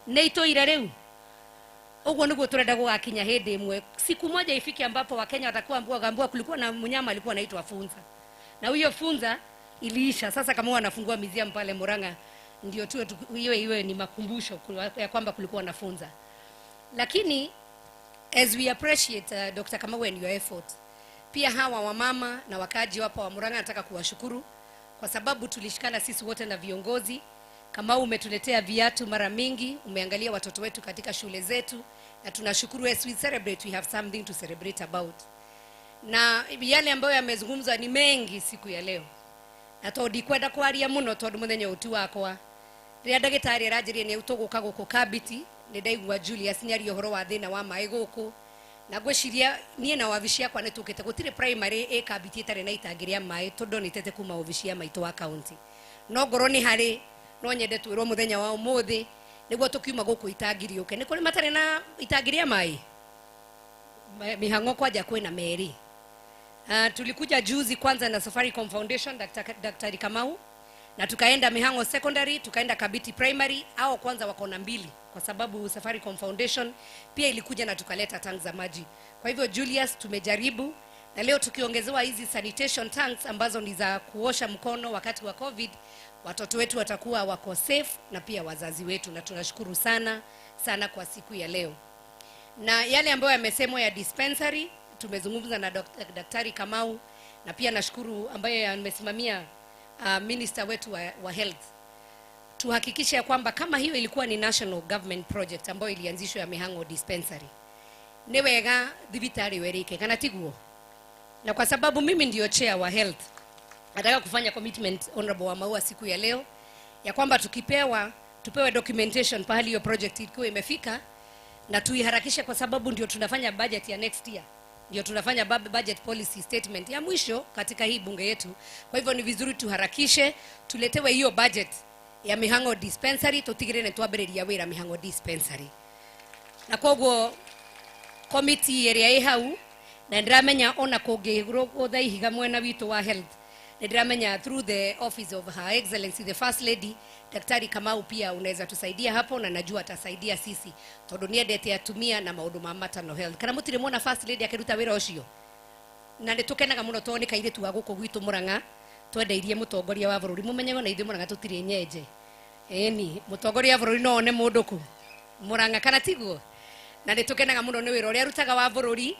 [SPEAKER 5] ni itoire riu. Uguo niguo turenda gugakinya hindi imwe, siku moja ifike ambapo Wakenya watakuwa ambua kulikuwa na mnyama alikuwa anaitwa funza, na huyo funza iliisha. Sasa kama wanafungua museum pale Murang'a ndio tuwe iwe ni makumbusho ya kwamba kulikuwa na funza. Lakini as we appreciate Dr. Kamau and your effort, pia hawa wamama na wakaji wapo wa Murang'a nataka kuwashukuru kwa sababu tulishikana sisi wote na viongozi. Kamau umetuletea viatu mara mingi, umeangalia watoto wetu katika shule zetu, na tunashukuru. As we celebrate, we have something to celebrate about. Na yale ambayo yamezungumzwa ni mengi siku ya leo, na todi kwenda kwaria muno tondu muthenya uti wakwa ria ndagitari aranjirie ni utuguka guku Kabiti ni ndaigua Julius ni ari uhoro wa thina wa mai guku, na gwiciria nie na wabici yakwa ni tukite gutire primary Kabiti itare na itangiria mai tondu ni tete kuma wabici ya maitu wa county. No ngoro ni hari no nyende twirwo muthenya wa umuthi niguo tukiuma guku itangiriuke ni kuri matare na itangiria mai mihango kwaja kwina meri. Tulikuja juzi kwanza na Safaricom Foundation Daktari Kamau, na tukaenda Mihango Secondary, tukaenda Kabiti Primary. Hao kwanza wako na mbili kwa sababu Safaricom Foundation pia ilikuja na tukaleta tanks za maji. Kwa hivyo Julius, tumejaribu, na leo tukiongezewa hizi sanitation tanks ambazo ni za kuosha mkono wakati wa COVID, watoto wetu watakuwa wako safe na pia wazazi wetu, na tunashukuru sana sana kwa siku ya leo. Na yale ambayo yamesemwa ya dispensary tumezungumza na Daktari Kamau, na pia nashukuru ambaye amesimamia minister wetu wa health, tuhakikishe kwamba kama hiyo ilikuwa ni national government project ambayo ilianzishwa ya Mihango dispensary, ni wega thibitari werike kana tiguo. Na kwa sababu mimi ndio chair wa health, nataka kufanya commitment honorable wa Maua siku ya leo ya kwamba tupewe documentation pahali hiyo project ilikuwa imefika, na tuiharakishe kwa sababu ndio tunafanya budget ya next year, ndio tunafanya budget policy statement ya mwisho katika hii bunge yetu. Kwa hivyo ni vizuri tuharakishe, tuletewe hiyo budget ya Mihango dispensary, tutigirene twambiriria wira Mihango dispensary. Na koguo committee area ihau, na ndramenya ona kungigro guthaihiga mwena witu wa health, ndramenya through the office of Her Excellency the First Lady Daktari Kamau pia unaweza tusaidia hapo, na najua atasaidia sisi tondu ni endete atumia na maundu ma maternal health. Kana mutire mona First Lady akiruta wira ucio, na nitukenaga muno tondu kaire tu guku gwitu Murang'a twendeirie mutongoria wa bururi. Mumenye na ithu Murang'a tutire nyenje eni mutongoria wa bururi no one mundu ku Murang'a kana tiguo, na nitukenaga muno ni wira uria arutaga wa bururi.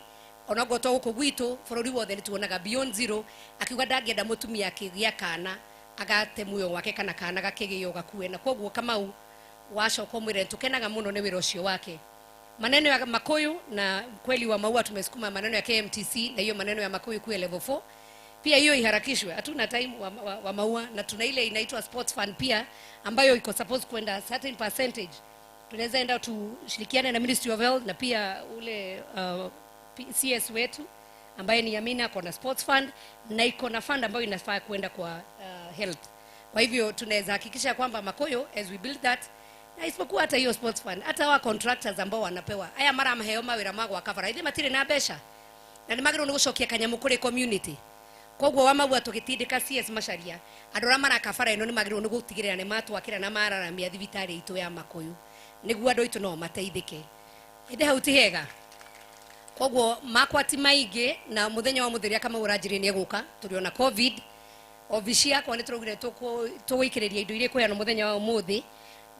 [SPEAKER 5] Ona goto guku gwitu bururi wothe nituonaga Beyond Zero akiuga ndangienda mutumia akigia kana agate muyo wake kana kana gakigio gakue. Na koguo Kamau wacoka mwire tukenaga muno ni wira ucio wake. Maneno ya Makuyu na kweli wa Maua tumesukuma maneno ya KMTC, na hiyo maneno ya Makuyu kuwe level 4 pia hiyo iharakishwe. Hatuna time wa Maua, na tuna ile inaitwa sports fund pia ambayo iko supposed kwenda certain percentage. Tunaweza enda tushirikiane na Ministry of Health na pia ule CS wetu ambaye ni Amina kona sports fund, na iko na fund ambayo inafaa kwenda kwa health. Kwa hivyo tunaweza hakikisha kwamba Makoyo as we build that, na isipokuwa hata hiyo sports fund, hata wa contractors ambao wanapewa aya mara maheo mawira magwa kavara ile matire na besha, na nimagiro ngucokia kanyamu kuri community. Koguo wa Maua tugitindika CS Macharia andora mara kavara ino nimagiro ngutigirira ne matwakira na mararamia thibitari itu ya Makoyo niguo andu itu no mateithike. Inde hauti hega koguo makwati maige na muthenya wa mutheria kama uranjire ni eguka turiona covid ofisi yakwa ni turugire tuguikiriria indo iria kuheana muthenya wa umuthi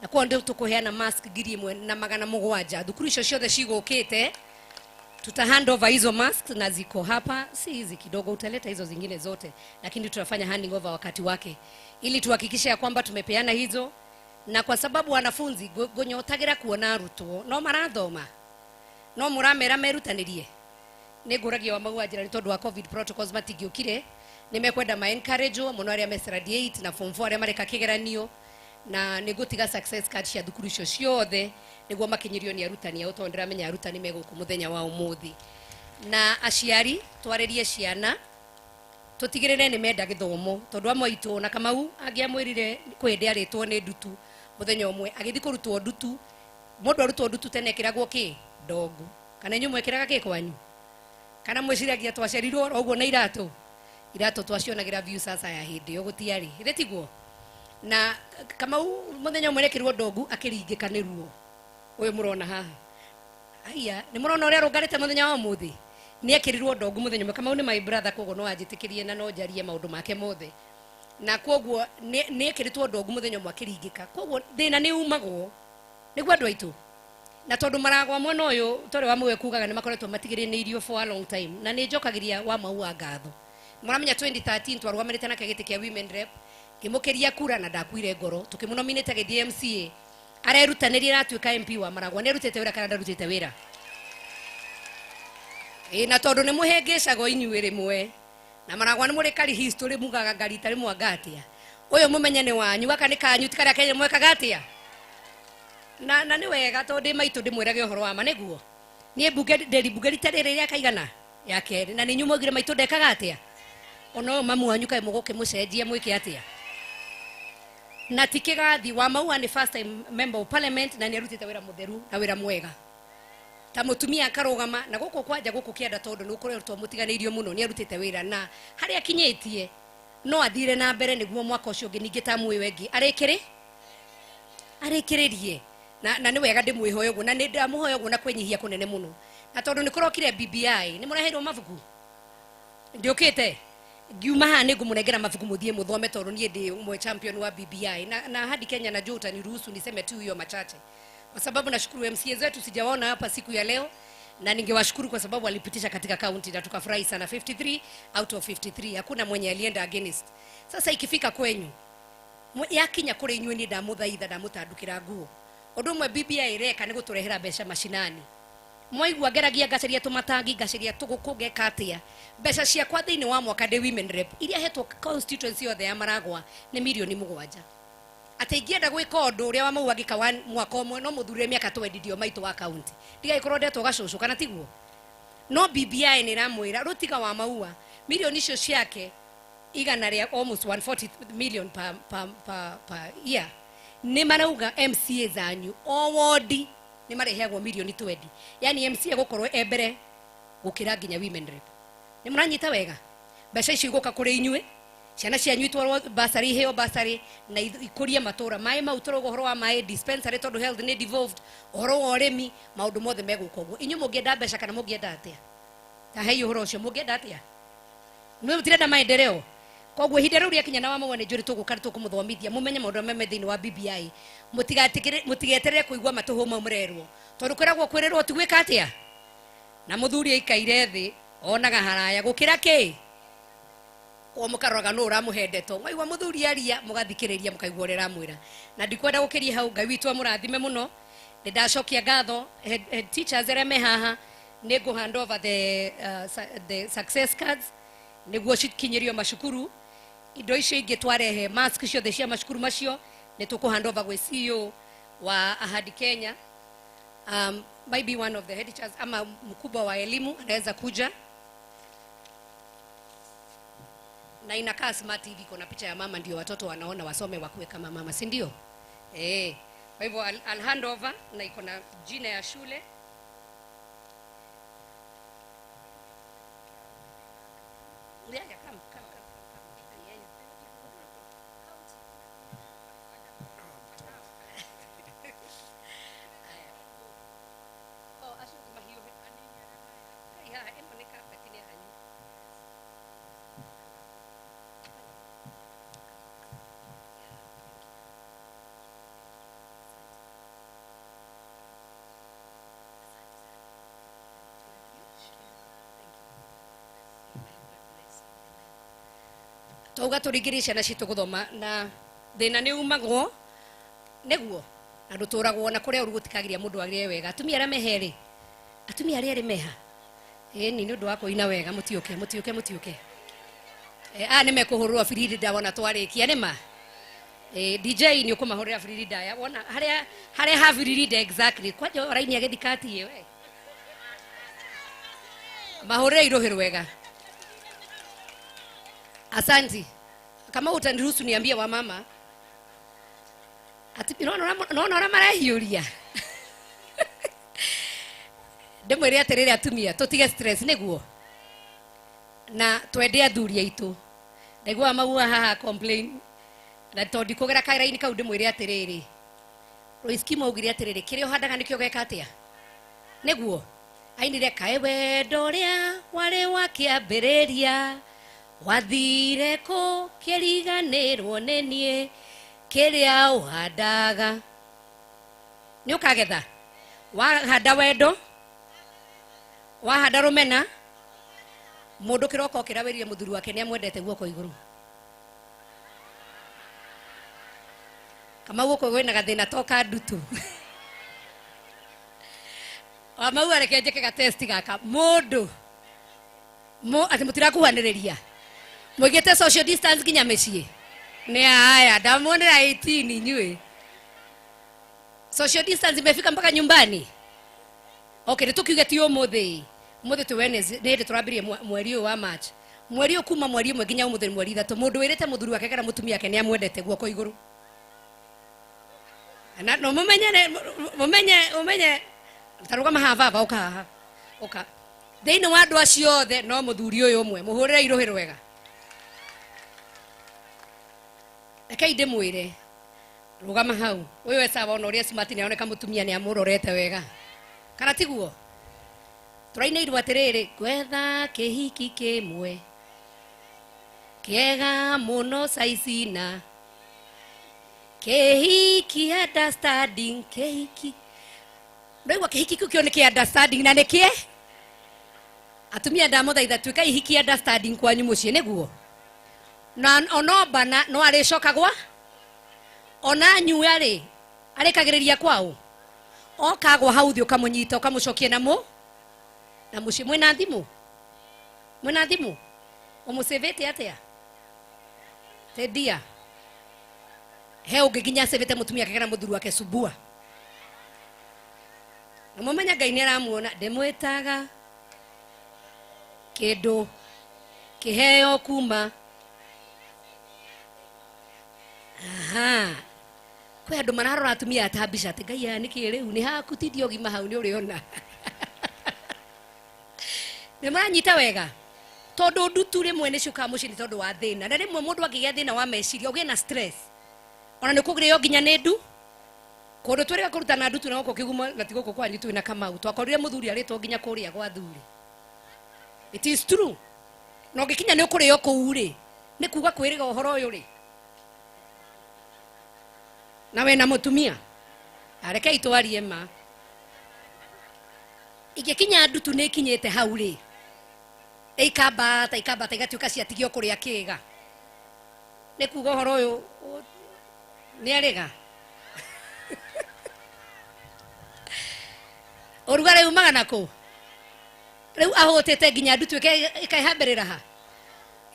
[SPEAKER 5] na kwa ndio tukuheana mask 1,700 thukuru icio ciothe cigukite tuta hand over hizo mask na ziko hapa, si hizi kidogo, utaleta hizo zingine zote, lakini tutafanya handing over wakati wake ili tuhakikishe ya kwamba tumepeana hizo. Na kwa sababu wanafunzi gonyotagira kuona aruto no marathoma no muramera merutanirie ni nguragia wa magwajira ni tondu wa covid protocols matigiukire ni mekwenda ma encourage muno aria mesradiate na form 4 aria mareka kigeranio na nigutiga success card cia thukuru icio ciothe niguo makinyirio ni arutani au tondira menya arutani meguku muthenya wa umuthi. Na aciari twaririe ciana tutigirire ni menda githomo tondu amwe itu na Kamau angiamwirire kwende aritwo ni ndutu muthenya umwe agithi kurutwo ndutu mundu arutwo ndutu tene kiragwo ki ndogo kana nyumwe kiraga ki kwanyu kana mwiciragia twacerirwo oguo na irato twacionagira view sasa ya hindi yo gutiari iretiguo na Kamau muthenya umwe nekirwo ndogu akiringika ni ruo uyu murona haha aya ni murona uria rungarite muthenya wa muthi ni akirirwo ndogu muthenya umwe Kamau ni my brother koguo no ajitikirie na no njarie maundu make mothe na koguo ni akiritwo ndogu muthenya umwe akiringika koguo thina ni umagwo niguo andu aitu na tondu maragwa mwena uyu tore wa mwe kugaga ni makoretwo matigirinirio for a long time na ni njokagiria wa maua ngatho muramenya 2013 twarwamanite na kagiti kia women rep kimukiria kura na ndakuire ngoro tukimunominate githie MCA arerutaniria atuika MP wa Maragwa ni rutete wira kana ndarutete wira na tondu ni muhengecago inyuĩ rimwe na Maragwa ni muri kari history mugaga ngari tari mwangatia uyu mumenye ni wanyu gaka ni kanyu tikara Kenya mwekaga atia na ni wega tondu maitu ndimwirage uhoro wa maneguo nie bunge nderi bunge ritarire ya kaigana ya keri na ni nyumogire maitu ndekaga atia ono mamu wanyu kai mugoke mucenjie mwike atia na tikigathi wa Maua ni first time member of parliament na ni arutite wira mutheru na wira mwega ta mutumia akarugama na guku kwanja guku kienda tondu ni kuretwo mutiganirio muno ni arutite wira na hari akinyitie no athire na mbere niguo mwaka ucio ngi ningi tamu wengi arikiririe na ni wega ndimwihoyo guo na ni ndamuhoyo guo na kwenyihia kunene muno na tondu ni kurokire BBI ni muraheirwo mabuku ndiukite ngiuma ha ni ngumunengera mabuku muthie muthome tondu nie ndi umwe champion wa BBI na hadi Kenya na Jota niruhusu niseme tu hiyo machache kwa sababu nashukuru MCA zetu sijawaona hapa siku ya leo na ningewashukuru kwa sababu walipitisha katika county na tukafurahi sana 53 out of 53 hakuna mwenye alienda against. Sasa ikifika kwenyu yakinya kuri inywe ni ndamuthaitha ndamutandukira nguo undu umwe BBI ireka ni guturehera mbeca mashinani mwaigua ngeragia ngaceria tumatangi ngaceria tugukuge katia mbeca ciakwa thiini wa mwaka de women rep iria hetwo constituency yothe ya Maragwa ni milioni 7 ati ingienda gwika undu uria wa Maua ngika mwaka umwe no muthurire miaka twendidio maitu wa county ndiga ikorwo ndetwo gacucu kana tiguo no BBI ni ramwira rutiga wa Maua milioni icio ciake igana ria almost 140 million per year ni marauga MCA zanyu o wodi ni marehagwo milioni 20 yani MCA gukorwo ebere gukira nginya women rep ni muranyita wega mbeca icio iguka kuri inywe ciana cianyu itwarwo basari heo basari na ikuria matura mai mau turogo horo wa mai dispensary tondu health ni devolved horo wa urimi maundu mothe meguka uguo inyu mungienda mbeca kana mungienda atia ta heyo horo ucio mungienda atia mwe mutirenda maendeleo koguo hinde riu riakinya na wa Maua ni njuri tuguka tukumuthomithia mumenye maundu meme thiini wa BBI mutigeterere kuigua matuhuma murerwo tondu kwiragwo kwirirwo tigwika atia na muthuri aikaire thi onaga haraya gukira ki o mukaroga no uramuhendeto waigua muthuri aria mugathikiriria mukaigua rera mwira na ndikwenda gukiria hau Ngai witu amurathime muno ni ndacokia ngatho head teachers ereme haha ni go hand over the success cards niguo cikinyirio macukuru indo icio ingi twarehe mask ciothe cia macukuru macio ni tuku hand over gwe CEO wa Ahadi Kenya maybe one of the head teachers ama mkubwa wa elimu anaweza kuja na inakaa smart TV kuna picha ya mama ndio watoto wanaona wasome wakuwe kama mama si ndio kwa hivyo I'll hand over na iko na jina ya shule Twauga turingirie ciana citu guthoma na thina ni umagwo neguo na nduturagwo na kuria urugutikagiria mundu agire wega atumia aria meheri atumia aria meha ni ndu wa kuina wega mutiuke ni mekuhurwa firidi da wona twarikia ni ma DJ ni ukumahurira firidi da ya wona haria ha firidi da exactly kwaje raini agithikati we mahurira irohero wega. Asanti. Kama utaniruhusu niambie wa mama. Ati naona marahiuria. Ndemwire atirire atumia tutige stress neguo. Na twende athuria itu. Neguo amagua haha complain. Na tondi kugera kairaini kau ndemwire atirire. Roiski maugire atirire kirio handaga nikio geka atia. Neguo. Ainire kae wendo ria wale wakiambiriria. Wathire ko kiriganirwo nenie kiria uhandaga ni ukagetha wahanda wendo wahanda rumena mundu kiroko kirawiririe muthuri wake ni amwendete guoko iguru kama guoko gwina gathina toka ndutu amau areke njeke ga test gaka mundu ati mutirakuhaniriria Mwigete social distance kinya mecii. Ni haya, ndamuonera 18 nyue. Social distance imefika mpaka nyumbani. Okay, tukiuge ti umuthi. Umuthi tu Wednesday, ni turambirie mweri wa March. Mweri kuma mweri umwe nginya umuthi mweri 3. Mundu wirite muthuri wake kana mutumia yake ni amwendete guoko iguru. Na no mumenye taruga mahava oka. Thiini wa andu acio othe no muthuri uyu umwe muhurire irohero wega. Eka inde mwire rugama hau uyu wesa wona uria smart ni aoneka mutumia ni amurorete wega kana tiguo turaina irwa atiriri gwetha kihiki kimwe kiega muno saicina kihiki understanding kihiki ndagwa kihiki kio ni ki understanding na nikie atumia ndamuthaitha twika ihiki understanding kwanyu mucie niguo na onobana no aricokagwa ona nyuari arekagiriria kwao okagwa hauthi ukamunyita ukamucokia na muci mwina thimu umusevete atia tedia he ungiginya sevete mutumia kagera muthuru wake subua mumenya Ngai ni aramuona ndemwetaga kindu kiheo kuma kwe andu mararora atumia atabisha ati Ngai ya niki riu ni hakutidio gima hau ni uriona ni maranyita wega tondu ndutu rimwe ni cuka mucini tondu wa thina na rimwe mundu angigia thina wa meciria ugie na stress ona ni kugirio nginya ni ndu kundu twirega kurutana ndutu na goko kiguma na tigoko kwanyu twina kamau twakorire muthuri aritwo nginya kuria gwa thuri. It is true no gikinya ni ukurio kuu ri ni kuga kwiriga uhoro uyu ri nawe na mutumia areke itwarie ma igikinya ndutu ni kinyete hau ri ikamba igatuika ciatigio kuria kiga ni kuga uhoro uyu ni arega urugare umaga nako riu ahotete nginya ndutu ikaihamberera ha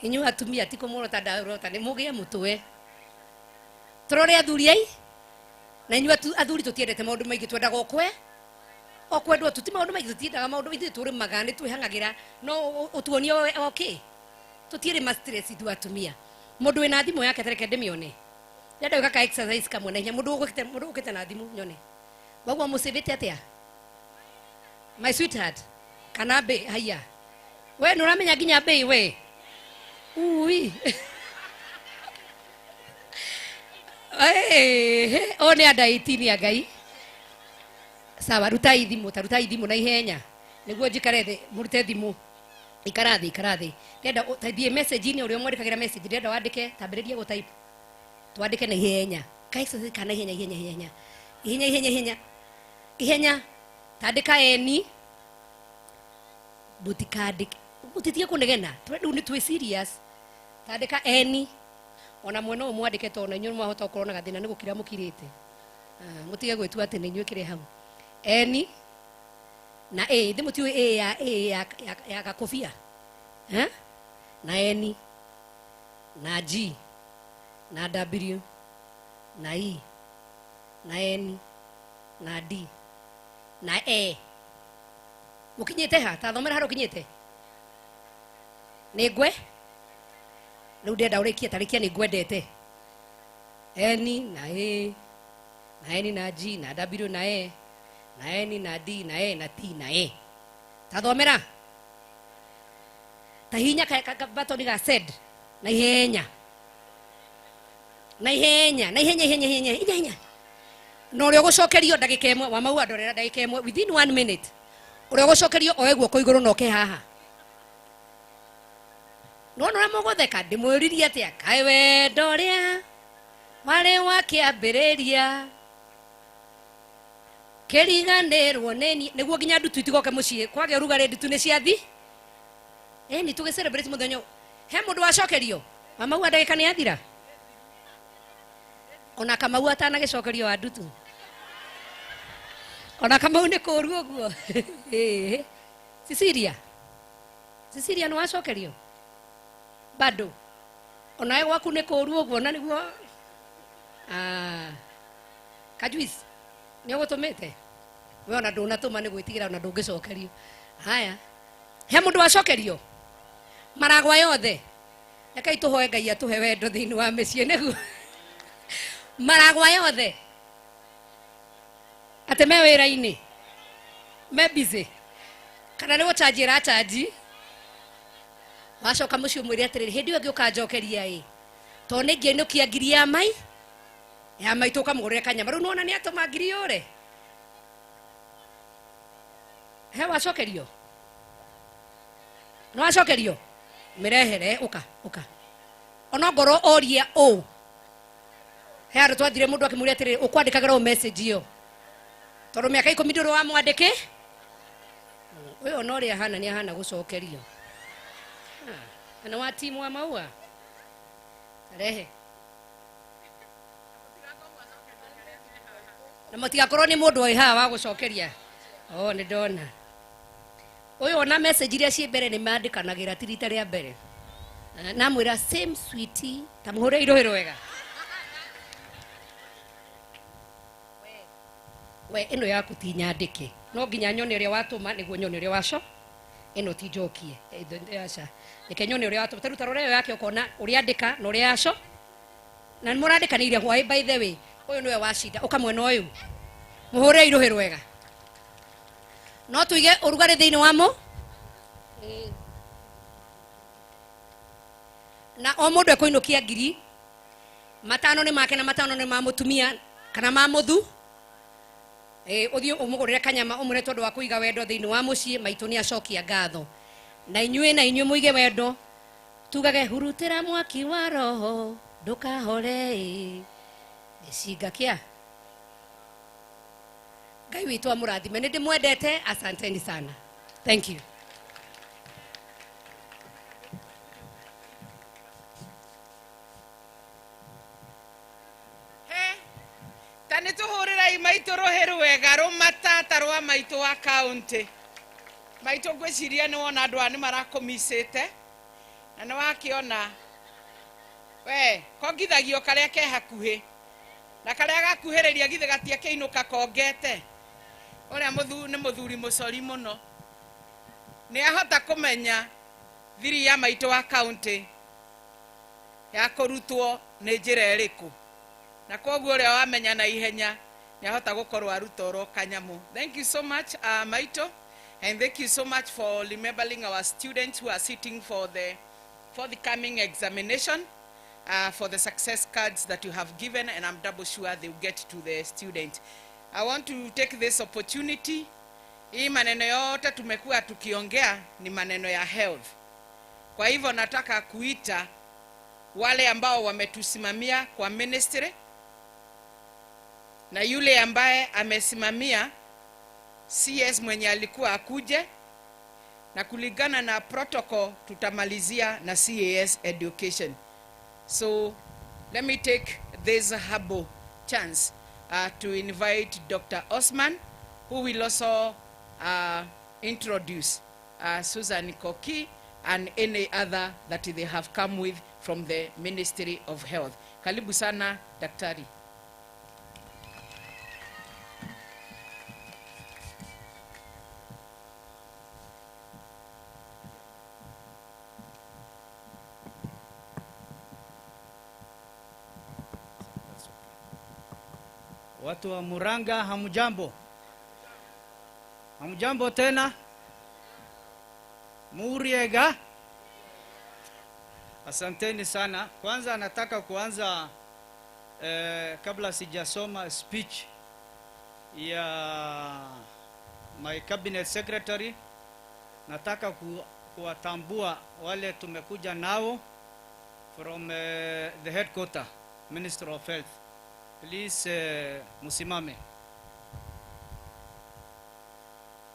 [SPEAKER 5] inyu atumia tiko murota ndarota ni mugie mutwe turore athuri ai na inyu athuri tutiendete maundu maingi twendaga okwendwo tuti maundu maingi tutiendaga maundu maingi turi magani twihangagira no utuonio okay tutiire ma stress tu atumia mundu wina thimu yake tereke ndimione ndenda ukaka exercise kamwe na hinya mundu ukite na thimu nyone wagwa musivite atia my sweetheart kana be haya we nuramenya ginya bei we ui one ada 18 ya Ngai sawa ruta ithimu na ihenya niguo njikare thi murute thimu ikarathi ndenda taithie message ni urio mwandikagira message ndenda wandike tambiririe go type twandike na ihenya kaisa kana ihenya tandika eni butikadi butitie kunegena twendu ni twi serious tandika eni ona mwena umwandike to na nyuma hota ukorwo na gathina nigukira mukirite mutige gwitua ati ni nyukire hau eni na thimutiu ya gakofia na eni na G na W na E na N na D na E mukinyite ha ta thomera haro kinyite ni ngwe riu ndenda urikie tarikia ni ngwendete N na E na N na G na W na E na N na D na E na T na E ta thomera ta hinya ka batoni ga said na ihenya no uri gucokerio ndagika imwe wa mau andorera ndagika imwe within 1 minute uri gucokerio oe guoko iguru noke haha no no mugutheka ndimwiririe atia kai wendo ria wari wakiambiriria kiriganirwo niguo nginya ndutu itigoke mucii kwage rugari ndutu ni ciathi ni tuge celebrate muthenyo he mundu wacokerio wa mau ndagika ni athira ona Kamau atana gicokerio wa ndutu ona Kamau ni kuru uguo Cecilia no wacokerio bado ona we gwaku ni kuru uguo na niguo kajuice ni ugutumite we ona ndunatuma ni gwitigira ona ndungicokerio haya he mundu wacokerio maragwa yothe reke ituhoe Ngai atuhe wendo thiini wa micii niguo maragwa yothe ate me wira-ini me busy kana ni gutanjira chanji wacoka mucio mwiri atiriri hindi ngi ukanjokeria to ni ngienukia ngiri ya mai tukamugurire kanyama riu nona ni atuma ngiri yure he wacokerio no wacokerio mirehere uka ona ngoro oria o he andu twathire mundu akimuria atiriri ukwandikagira message iyo tondu miaka 10 nduru wa mwandike uyo no ria hana ni hana gucokerio ana wa timu wa maua rehe na mutigakorwo ni mundu oi ha wa gucokeria ni ndona uyo ona message iria cie mbere ni mandikanagira tirita ria mbere na mwira same sweetie tamuhure irohero wega we ino yaku ti nyandike no nginya nyone uria watuma niguo nyone uria waco ino ti njokie acha reke nyone uria watuma taruta rore yake ukona uria andika na uria yaco na murandikaniire hwai by the way uyu niwe wacinda ukamwena uyu muhure irohero wega no tuige urugari thiini wamo na o mundu ekoinukia ngiri matano ni make na matano ni ma mutumia kana ma muthu uthio umugurire kanyama umure tondu wa kuiga wendo thiini wa mucii maitu ni acokia ngatho na inyue muige wendo tugage hurutira mwaki wa roho ndukahore gicinga kia Ngai witu amurathime ni ndimwendete asanteni sana thank you
[SPEAKER 4] tani tuhurira imaitu roheru wega rumata rwa maitu wa county maitu gwiciria ni wona andu ani marakomisite na ni wakiona we kongithagio karia ke hakuhi na karia gakuhiriria githe gatia kiinuka kongete uria ni muthuri mucori muno ni ahota kumenya thiri ya maitu wa county ya kurutwo ni njira iriku na koguo uria wamenya na ihenya ni ahota gukorwo arutoro kanyamu. Thank you so much Maito, and thank you so much for remembering our students who are sitting for the coming examination, for the success cards that you have given, and I'm double sure they will get to the student. I want to take this opportunity. Hii maneno yote tumekuwa tukiongea ni maneno ya health. Kwa hivyo nataka kuita wale ambao wametusimamia kwa ministry na yule ambaye amesimamia CS mwenye alikuwa akuje, na kulingana na protocol tutamalizia na CAS education. So let me take this humble chance to invite Dr. Osman, who will also introduce Susan Koki and any other that they have come with from the Ministry of Health. Karibu sana daktari.
[SPEAKER 6] Watu wa Muranga, hamujambo? Hamujambo tena? Muriega? Asanteni sana. Kwanza nataka kuanza kabla sijasoma speech ya my cabinet secretary, nataka kuwatambua wale tumekuja nao from the headquarter, Minister of Health. Please musimame.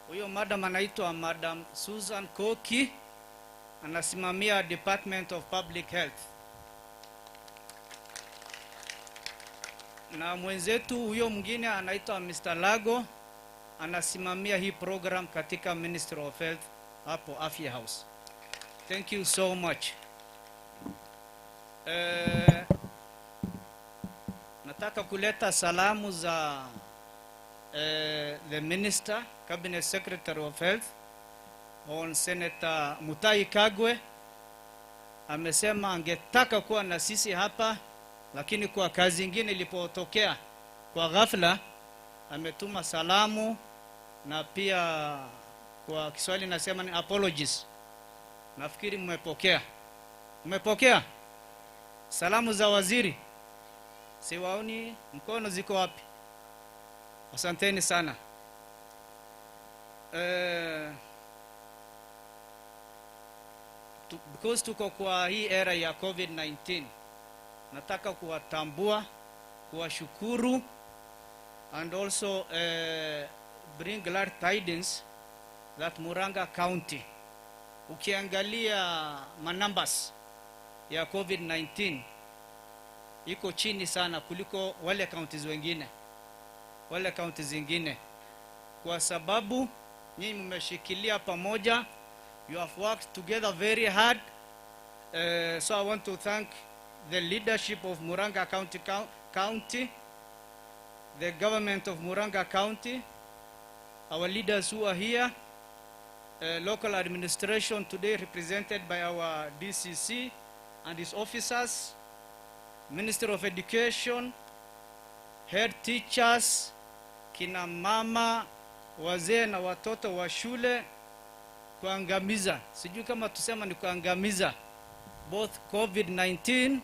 [SPEAKER 6] Huyo madam anaitwa Madam Susan Koki, anasimamia Department of Public Health. Na mwenzetu huyo mwingine anaitwa Mr. Lago, anasimamia hii program katika Ministry of Health hapo Afya House. Thank you so much. Nataka kuleta salamu za the Minister, Cabinet Secretary of Health, on Senator Mutai Kagwe. Amesema angetaka kuwa na sisi hapa, lakini kwa kazi nyingine ilipotokea kwa ghafla, ametuma salamu na pia kwa Kiswahili nasema ni apologies. Nafikiri mmepokea. Mmepokea salamu za waziri? Siwaoni mkono, ziko wapi? Asanteni sana. Because tuko kwa hii era ya COVID-19, nataka kuwatambua, kuwashukuru, and also bring glad tidings that Muranga County, ukiangalia numbers ya COVID-19, iko chini sana kuliko wale counties wengine, wale counties zingine, kwa sababu nyinyi mmeshikilia pamoja. You have worked together very hard. So I want to thank the leadership of Muranga County, the government of Muranga County, our leaders who are here, local administration today represented by our DCC and his officers, Minister of Education, head teachers, kina mama, wazee na watoto wa shule, kuangamiza, sijui kama tusema ni kuangamiza, both COVID-19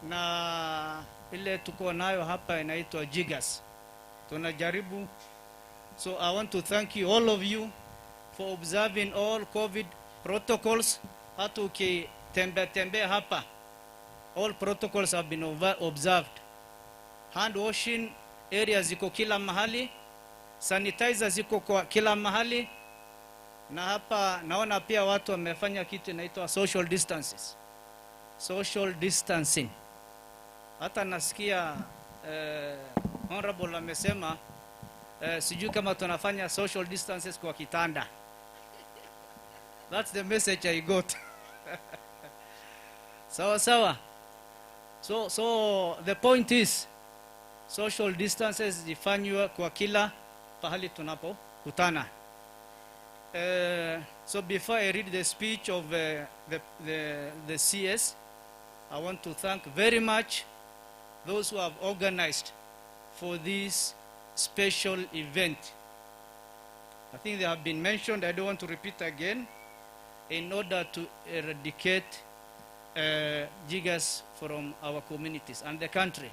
[SPEAKER 6] na ile tuko nayo hapa inaitwa Jiggers. Tunajaribu. So I want to thank you, all of you, for observing all COVID protocols. Hata ukitembea hapa, all protocols have been observed. Hand washing areas ziko kila mahali, sanitizer ziko kwa kila mahali, na hapa naona pia watu wamefanya kitu inaitwa social distances. Social distancing. Hata nasikia honorable amesema sijui kama tunafanya social distances kwa kitanda. That's the message I got. Sawa. So the point is, social distances zifanywe kwa kila pahali tunapokutana. So before I read the speech of the CS, I want to thank very much those who have organized for this special event. I think they have been mentioned, I don't want to repeat again, in order to eradicate jiggers from our communities and the country.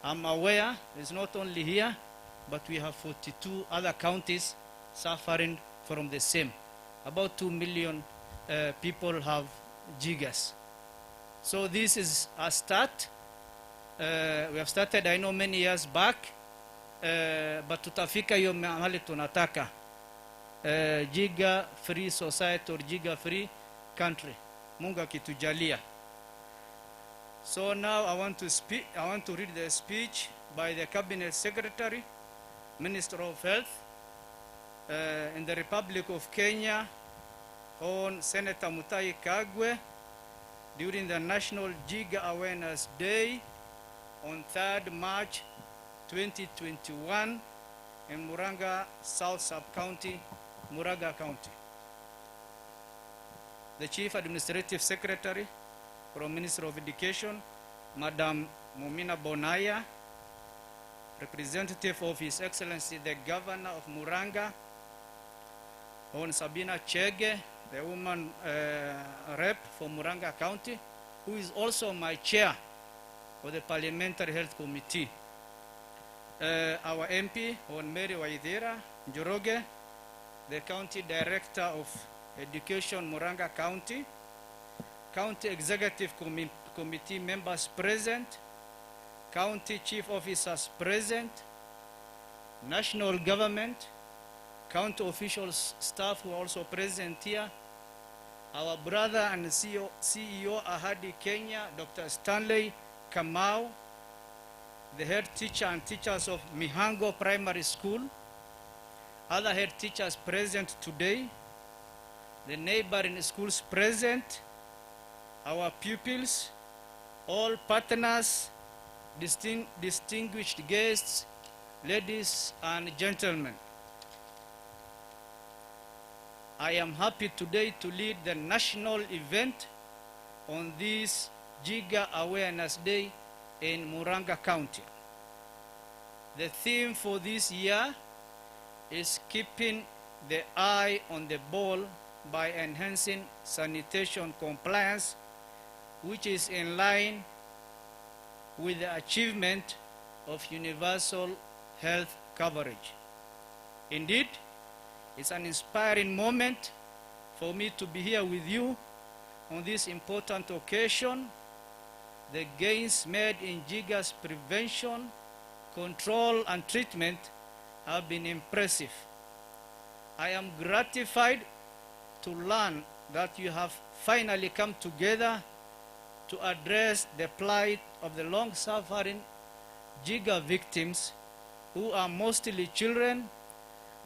[SPEAKER 6] I'm aware it's not only here, but we have 42 other counties suffering from the same. About 2 million people have jiggers. So this is a start. We have started, I know, many years back, but tutafika hiyo mahali tunataka. Jigger free society or Jigger free country, Mungu akitujalia. So now I want to read the speech by the Cabinet Secretary, Minister of Health in the Republic of Kenya, on Senator Mutahi Kagwe during the National Jigger Awareness Day on 3rd March 2021 in Muranga South Sub-County, Muranga County. The Chief Administrative Secretary from Ministry of Education, Madam Mumina Bonaya, representative of His Excellency the Governor of Muranga, on Sabina Chege, the woman rep for Muranga County, who is also my chair of the Parliamentary Health Committee. Our MP, on Mary Waithira Njoroge, the County Director of Education, Muranga County, County Executive Committee members present, County Chief Officers present, National Government, County officials, staff who are also present here, our brother and CEO Ahadi Kenya, Dr. Stanley Kamau, the head teacher and teachers of Mihango Primary School, other head teachers present today, the neighboring schools present, our pupils, all partners, distinguished guests, ladies and gentlemen. I am happy today to lead the national event on this Jigger Awareness Day in Muranga County. The theme for this year is keeping the eye on the ball by enhancing sanitation compliance, which is in line with the achievement of universal health coverage. Indeed, it's an inspiring moment for me to be here with you on this important occasion. The gains made in Jigger's prevention, control, and treatment have been impressive. I am gratified to learn that you have finally come together to address the plight of the long-suffering Jigger victims, who are mostly children,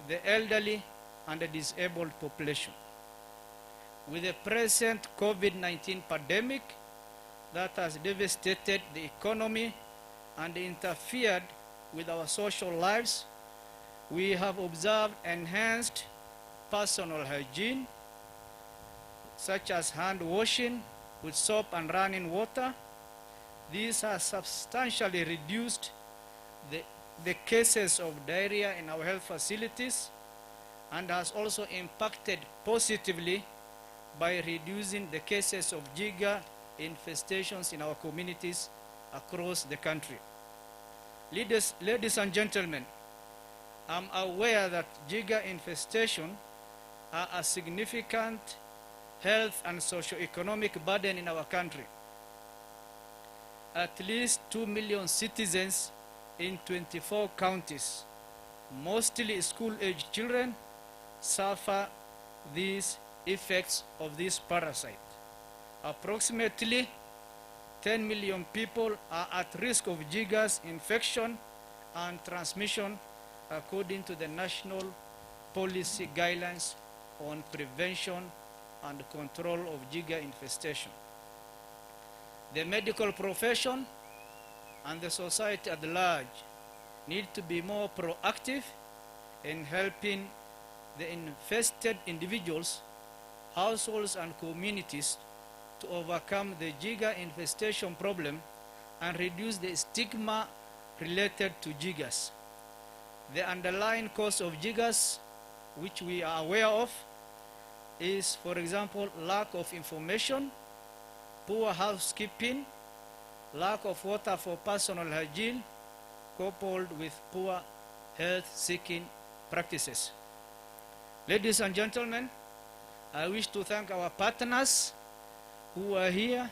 [SPEAKER 6] the elderly, and the disabled population. With the present COVID-19 pandemic that has devastated the economy and interfered with our social lives, we have observed enhanced personal hygiene, such as hand washing with soap and running water. These have substantially reduced the cases of diarrhea in our health facilities, and has also impacted positively by reducing the cases of Jigger infestations in our communities across the country. Ladies and gentlemen, I'm aware that Jigger infestation are a significant health and socio-economic burden in our country. At least 2 million citizens in 24 counties, mostly school-aged children, suffer these effects of this parasite. Approximately 10 million people are at risk of Jigger's infection and transmission, according to the National Policy Guidelines on Prevention and Control of Jigger Infestation. The medical profession and the society at large need to be more proactive in helping the infested individuals, households, and communities to overcome the Jigger infestation problem and reduce the stigma related to Jiggers. The underlying cause of Jiggers, which we are aware of, is, for example, lack of information, poor housekeeping, lack of water for personal hygiene, coupled with poor health-seeking practices. Ladies and gentlemen, I wish to thank our partners who are here,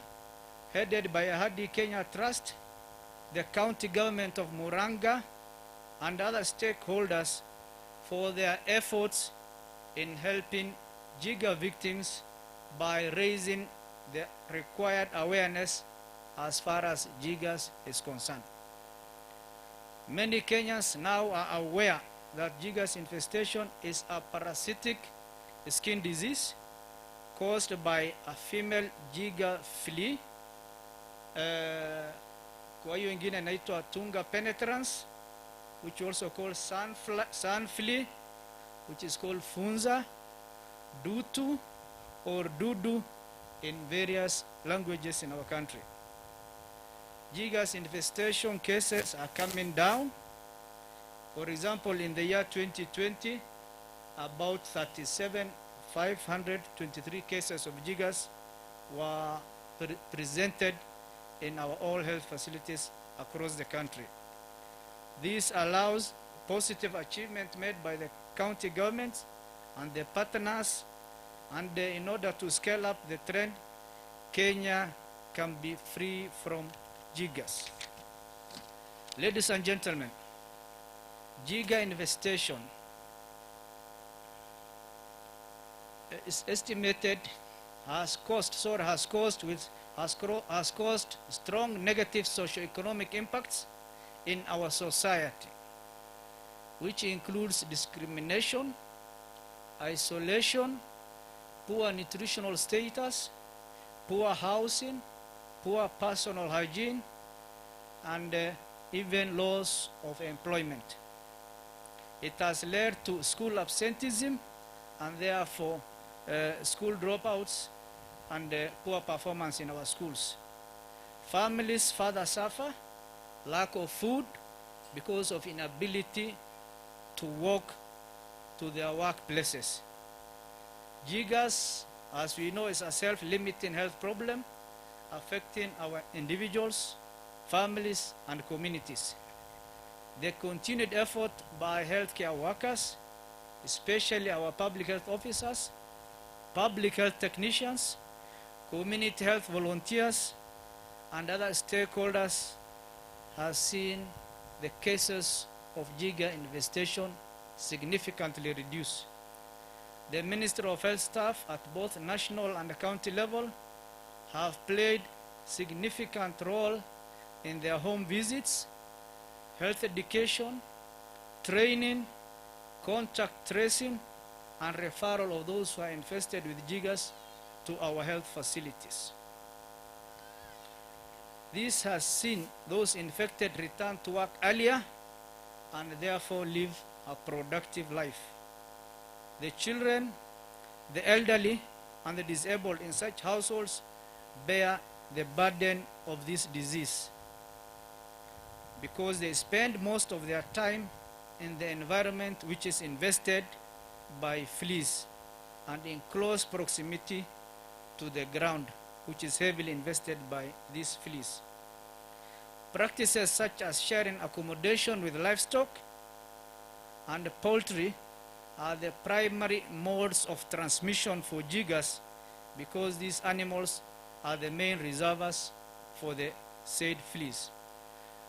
[SPEAKER 6] headed by Ahadi Kenya Trust, the county government of Muranga, and other stakeholders for their efforts in helping Jigger victims by raising the required awareness as far as Jiggers is concerned. Many Kenyans now are aware that Jigger's infestation is a parasitic skin disease caused by a female Jigger flea. Kwa hiyo ingine inaitwa Tunga penetrans, which also called sun flea, which is called Funza, Dutu, or Dudu in various languages in our country. Jigger's infestation cases are coming down. For example, in the year 2020, about 523 cases of Jiggers were presented in our all health facilities across the country. This allows positive achievement made by the county governments and the partners, and in order to scale up the trend, Kenya can be free from Jiggers. Ladies and gentlemen, Jigger infestation is estimated has caused strong negative socio-economic impacts in our society, which includes discrimination, isolation, poor nutritional status, poor housing, poor personal hygiene, and even loss of employment. It has led to school absenteeism and therefore school dropouts and poor performance in our schools. Families further suffer lack of food because of inability to walk to their workplaces. Jiggers, as we know, is a self-limiting health problem affecting our individuals, families, and communities. The continued effort by healthcare workers, especially our public health officers, public health technicians, community health volunteers, and other stakeholders has seen the cases of Jigger infestation significantly reduced. The Ministry of Health staff at both national and county level have played significant role in their home visits, health education, training, contact tracing, and referral of those who are infested with Jiggers to our health facilities. This has seen those infected return to work earlier and therefore live a productive life. The children, the elderly, and the disabled in such households bear the burden of this disease because they spend most of their time in the environment which is invested by fleas and in close proximity to the ground, which is heavily invested by these fleas. Practices such as sharing accommodation with livestock and poultry are the primary modes of transmission for Jiggers because these animals are the main reservoirs for the said fleas.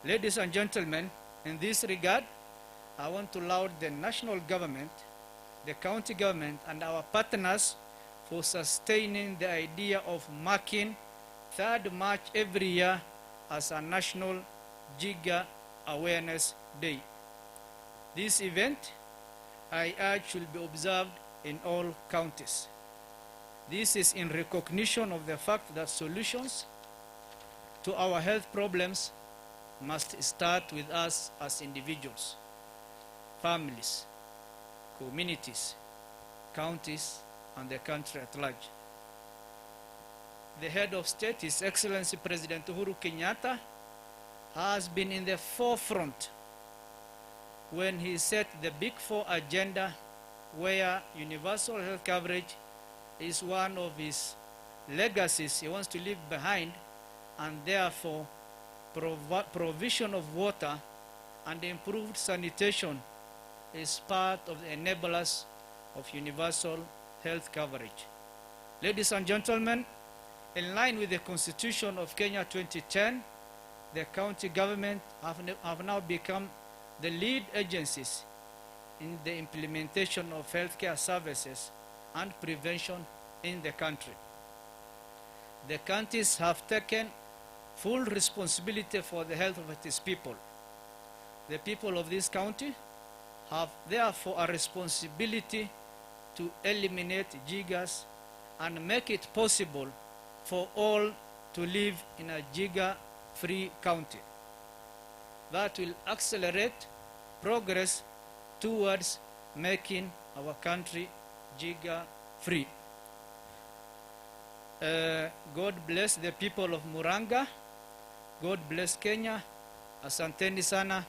[SPEAKER 6] Ladies and gentlemen, in this regard, I want to laud the national government, the county government, and our partners for sustaining the idea of marking 3rd March every year as a National Jigger Awareness Day. This event, I urge, should be observed in all counties. This is in recognition of the fact that solutions to our health problems must start with us as individuals, families, communities, counties, and the country at large. The head of state, His Excellency President Uhuru Kenyatta, has been in the forefront when he set the Big Four agenda, where universal health coverage is one of his legacies he wants to leave behind, and therefore provision of water and improved sanitation is part of the enablers of universal health coverage. Ladies and gentlemen, in line with the Constitution of Kenya 2010, the county government have now become the lead agencies in the implementation of healthcare services and prevention in the country. The counties have taken full responsibility for the health of its people. The people of this county have therefore a responsibility to eliminate jiggers and make it possible for all to live in a jigger-free county. That will accelerate progress towards making our country jigger-free. God bless the people of Muranga. God bless Kenya. Asanteni sana,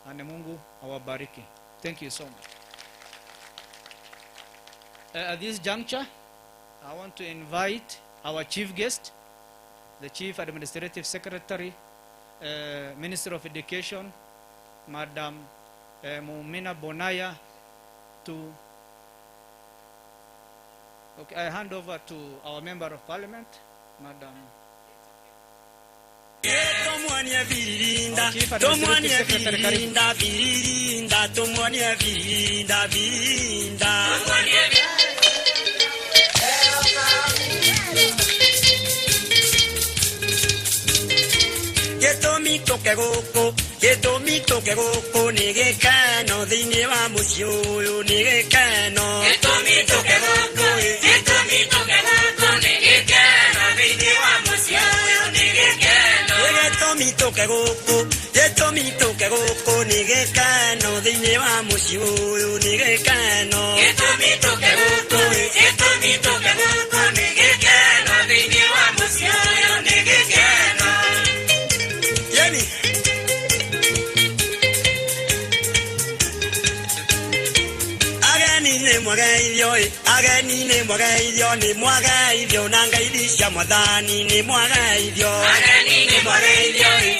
[SPEAKER 6] na Mungu awabariki. Thank you so much. At this juncture, I want to invite our chief guest, the Chief Administrative Secretary, Minister of Education, Madam Mumina Bonaya, to... Okay, I hand over to our Member of Parliament, Madam...
[SPEAKER 3] Tomwania virinda, tomwania virinda, virinda, tomwania virinda, virinda. Getomito ke goko nigekano thini wa muci uyu nigekano. Getomito ke goko nigekano thini wa muci uyu nigekano. Getomito ke goko nigekano thini wa muci uyu nigekano. Getomito ke goko nigekano thini wa muci uyu nigekano. Yani ageni ne mwagaithio ni mwagaithio na ngaithi cia mwathani ni mwagaithio. Ageni ne mwagaithio ni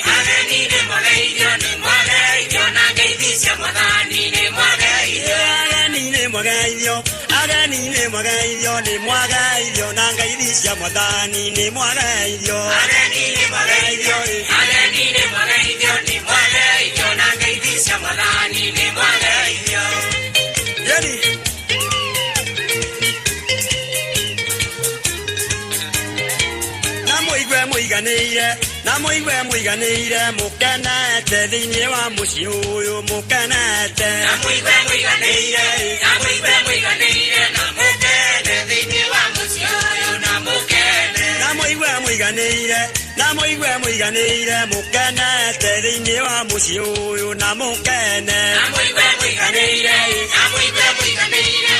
[SPEAKER 3] mwagaithio na ngaithi cia mwathani ni mwagaithio. Ageni ne mwagaithio ni mwagaithio na ngaithi cia mwathani ni mwagaithio. Ageni ne mwagaithio ni mwagaithio na ngaithi cia mwathani ni mwagaithio. Yani Namoigwe muiganire mukenete thini wa muci uyu mukenete. Namoigwe muiganire na mukene thini wa muci uyu na mukene. Namoigwe muiganire mukenete thini wa muci uyu na mukene. Namoigwe muiganire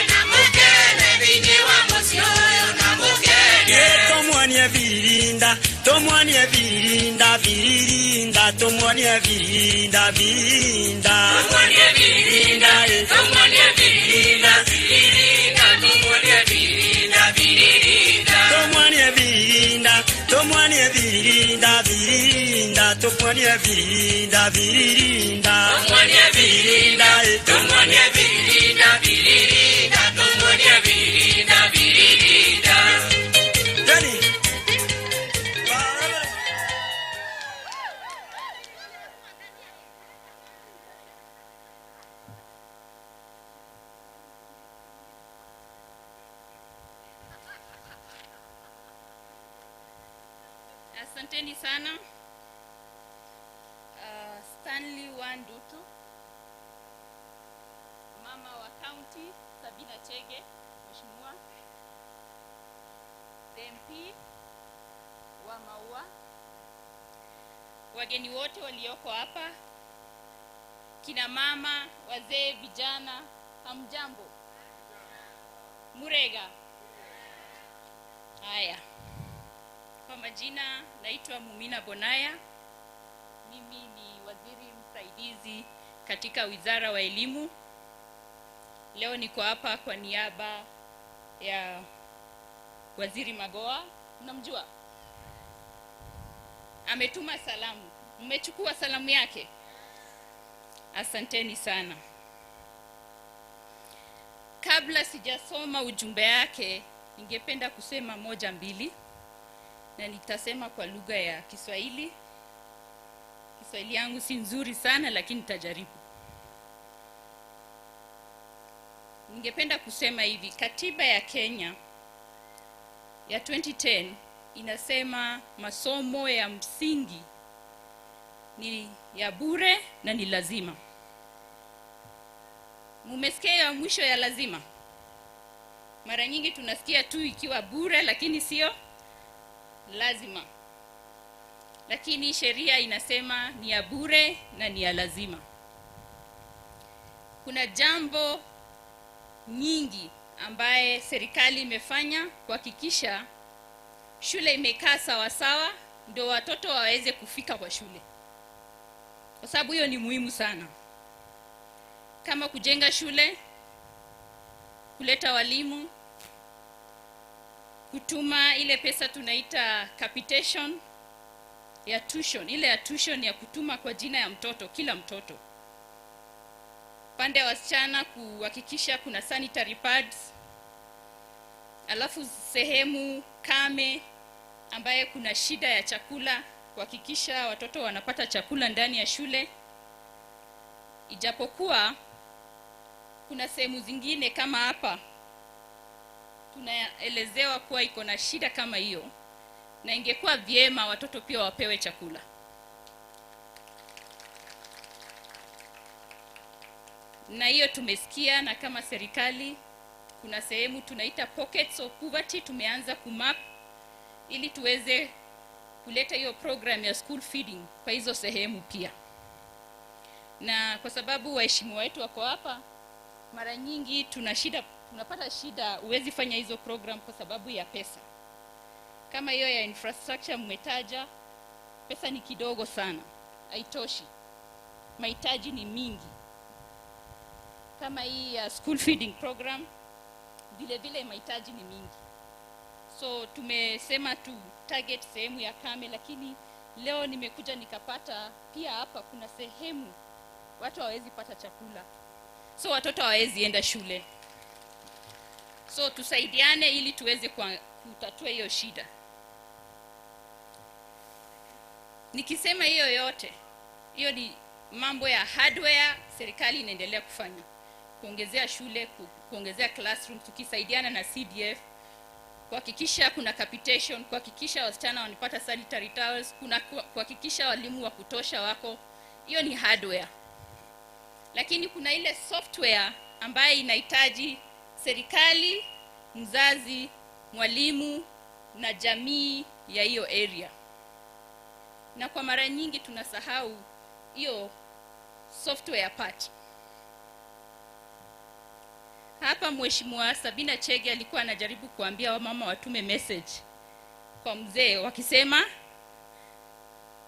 [SPEAKER 3] na mukene thini wa muci uyu na mukene. Tomwania virinda, tomwania virinda, virinda, tomwania virinda, virinda. Tomwania virinda, tomwania virinda, virinda, tomwania virinda, virinda. Tomwania virinda, tomwania virinda, virinda, tomwania virinda, virinda. Tomwania virinda, tomwania virinda, virinda, tomwania virinda, virinda. Dani.
[SPEAKER 7] Asanteni sana. Stanley Wandutu, mama wa county, Sabina Chege, mheshimiwa MP wa Maua, wageni wote walioko hapa, kina mama, wazee, vijana, hamjambo? Murega. Haya. Kwa majina naitwa Mumina Bonaya. Mimi ni waziri msaidizi katika Wizara wa Elimu. Leo niko hapa kwa niaba ya Waziri Magoa. Mnamjua? Ametuma salamu. Mmechukua salamu yake? Asanteni sana. Kabla sijasoma ujumbe yake, ningependa kusema moja mbili. Na nitasema kwa lugha ya Kiswahili. Kiswahili yangu si nzuri sana lakini nitajaribu. ningependa kusema hivi, katiba ya Kenya ya 2010 inasema masomo ya msingi ni ya bure na ni lazima. Mumesikia ya mwisho ya lazima? Mara nyingi tunasikia tu ikiwa bure lakini sio lazima. Lakini sheria inasema ni ya bure na ni ya lazima. Kuna jambo nyingi ambaye serikali imefanya kuhakikisha shule imekaa sawa sawa ndio watoto waweze kufika kwa shule. Kwa sababu hiyo ni muhimu sana. Kama kujenga shule, kuleta walimu, kutuma ile pesa tunaita capitation ya tuition, ile ya tuition ya kutuma kwa jina ya mtoto, kila mtoto. Pande wa wasichana kuhakikisha kuna sanitary pads, alafu sehemu kame ambaye kuna shida ya chakula, kuhakikisha watoto wanapata chakula ndani ya shule. Ijapokuwa kuna sehemu zingine kama hapa tunaelezewa kuwa iko na shida kama hiyo, na ingekuwa vyema watoto pia wapewe chakula. Na hiyo tumesikia, na kama serikali kuna sehemu tunaita pockets of poverty tumeanza kumap ili tuweze kuleta hiyo program ya school feeding kwa hizo sehemu pia. Na kwa sababu waheshimiwa wetu wako hapa, mara nyingi tunapata shida huwezi fanya hizo program kwa sababu ya pesa. Kama hiyo ya infrastructure mmetaja, pesa ni kidogo sana, haitoshi. Mahitaji ni mingi. Kama hii ya school feeding program, vile vile mahitaji ni mingi. So tumesema tu target sehemu ya kame, lakini leo nimekuja nikapata pia hapa kuna sehemu watu hawezi pata chakula. So watoto hawezi enda shule. So tusaidiane ili tuweze kutatua hiyo shida. Nikisema hiyo yote, hiyo ni mambo ya hardware serikali inaendelea kufanya. Kuongezea shule, kuongezea classroom, tukisaidiana na CDF, kuhakikisha kuna capitation, kuhakikisha wasichana wanapata sanitary towels, kuhakikisha walimu wa kutosha wako. Hiyo ni hardware. Lakini kuna ile software ambayo inahitaji serikali, mzazi, mwalimu na jamii ya hiyo area. Na kwa mara nyingi tunasahau hiyo software part. Hapa Mheshimiwa Sabina Chege alikuwa anajaribu kuambia wamama watume message kwa mzee wakisema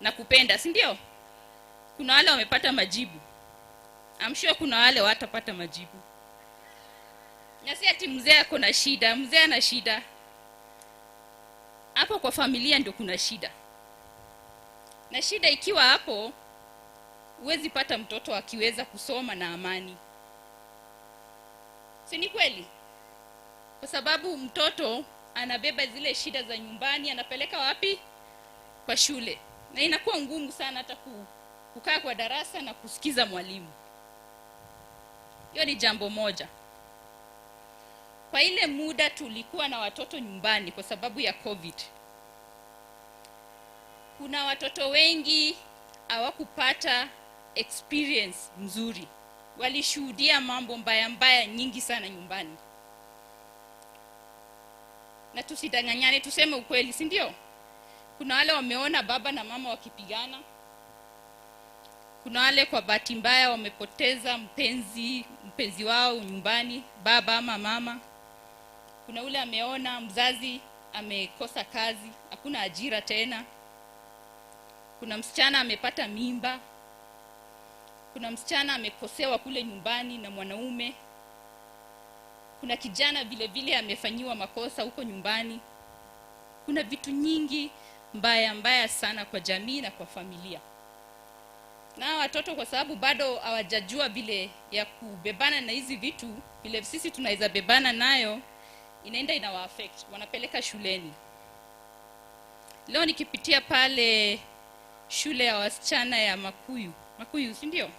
[SPEAKER 7] nakupenda, si ndio? Kuna wale wamepata majibu. I'm sure kuna wale watapata majibu. Na si ati mzee ako na shida, mzee ana shida. Hapo kwa familia ndio kuna shida. Na shida ikiwa hapo, huwezi pata mtoto akiweza kusoma na amani. Si ni kweli? Kwa sababu mtoto anabeba zile shida za nyumbani, anapeleka wapi? Kwa shule. Na inakuwa ngumu sana hata kukaa kwa darasa na kusikiza mwalimu. Hiyo ni jambo moja. Kwa ile muda tulikuwa na watoto nyumbani kwa sababu ya COVID, kuna watoto wengi hawakupata experience nzuri. Walishuhudia mambo mbaya nyingi sana nyumbani. Na tusidanganyane, tuseme ukweli, si ndio? Kuna wale wameona baba na mama wakipigana. Kuna wale kwa bahati mbaya wamepoteza mpenzi wao nyumbani, baba ama mama. Kuna ule ameona mzazi amekosa kazi, hakuna ajira tena. Kuna msichana amepata mimba. Kuna msichana amekosewa kule nyumbani na mwanaume. Kuna kijana vile vile amefanyiwa makosa huko nyumbani. Kuna vitu nyingi mbaya sana kwa jamii na kwa familia. Na watoto kwa sababu bado hawajajua vile ya kubebana na hizi vitu, vile sisi tunaweza bebana nayo, inaenda inawa affect, wanapeleka shuleni. Leo nikipitia pale shule ya wasichana ya Makuyu, si ndio?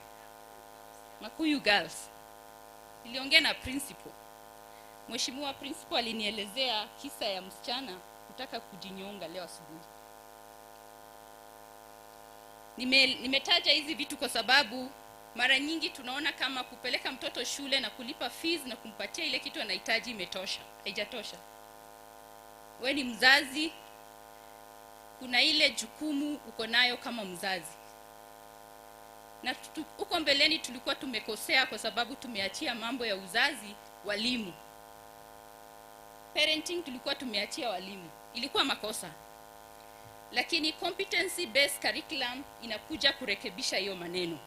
[SPEAKER 7] Makuyu Girls. Niliongea na principal. Mheshimiwa principal alinielezea kisa ya msichana kutaka kujinyonga leo asubuhi. Nimetaja hizi vitu kwa sababu mara nyingi tunaona kama kupeleka mtoto shule na kulipa fees na kumpatia ile kitu anahitaji imetosha. Haijatosha. Wewe ni mzazi, kuna ile jukumu uko nayo kama mzazi. Na huko mbeleni tulikuwa tumekosea kwa sababu tumeachia mambo ya uzazi walimu. Parenting tulikuwa tumeachia walimu. Ilikuwa makosa. Lakini competency based curriculum inakuja kurekebisha hiyo maneno.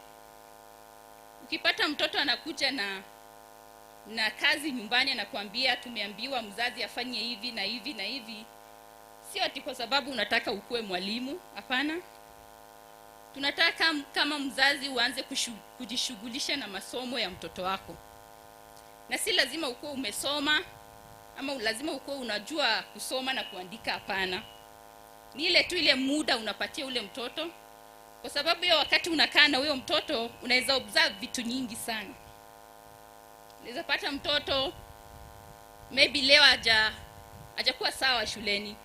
[SPEAKER 7] Ukipata mtoto anakuja na kazi nyumbani anakuambia tumeambiwa mzazi afanye hivi na hivi na hivi, sio ati kwa sababu unataka ukue mwalimu, hapana. Tunataka kama mzazi uanze kujishughulisha na masomo ya mtoto wako. Na si lazima ukue umesoma ama lazima ukue unajua kusoma na kuandika, hapana. Ni ile tu ile muda unapatia ule mtoto, kwa sababu hiyo wakati unakaa na huyo mtoto unaweza observe vitu nyingi sana. Unaweza pata mtoto maybe leo hajakuwa sawa shuleni.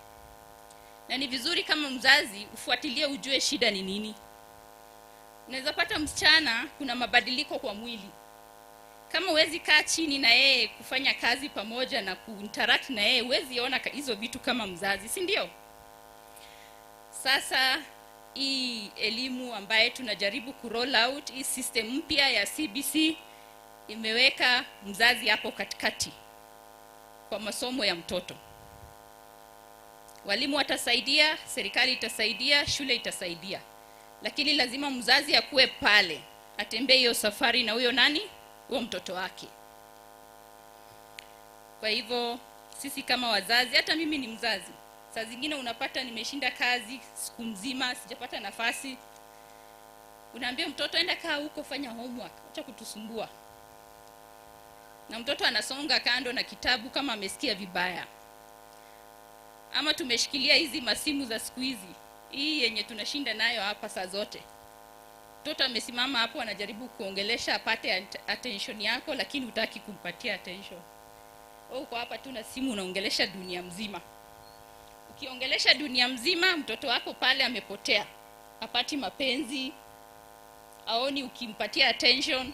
[SPEAKER 7] Na ni vizuri kama mzazi ufuatilie ujue shida ni nini. Unaweza pata msichana kuna mabadiliko kwa mwili. Kama huwezi kaa chini na yeye kufanya kazi pamoja na kuinteract na yeye, huwezi ona hizo vitu kama mzazi, si ndio? Sasa hii elimu ambaye tunajaribu kuroll out, hii system mpya ya CBC imeweka mzazi hapo katikati kwa masomo ya mtoto. Walimu watasaidia, serikali itasaidia, shule itasaidia. Lakini lazima mzazi akue pale, atembee hiyo safari na huyo nani? Huyo mtoto wake. Kwa hivyo sisi kama wazazi, hata mimi ni mzazi. Saa zingine unapata nimeshinda kazi siku nzima, sijapata nafasi. Unaambia mtoto enda kaa huko fanya homework, acha kutusumbua. Na mtoto anasonga kando na kitabu kama amesikia vibaya. Ama tumeshikilia hizi masimu za siku hizi, hii yenye tunashinda nayo hapa saa zote. Mtoto amesimama hapo anajaribu kuongelesha apate attention yako, lakini hutaki kumpatia attention. Wewe uko hapa tu na simu unaongelesha dunia mzima. Ukiongelesha dunia mzima, mtoto wako pale amepotea. Hapati mapenzi, aoni ukimpatia attention.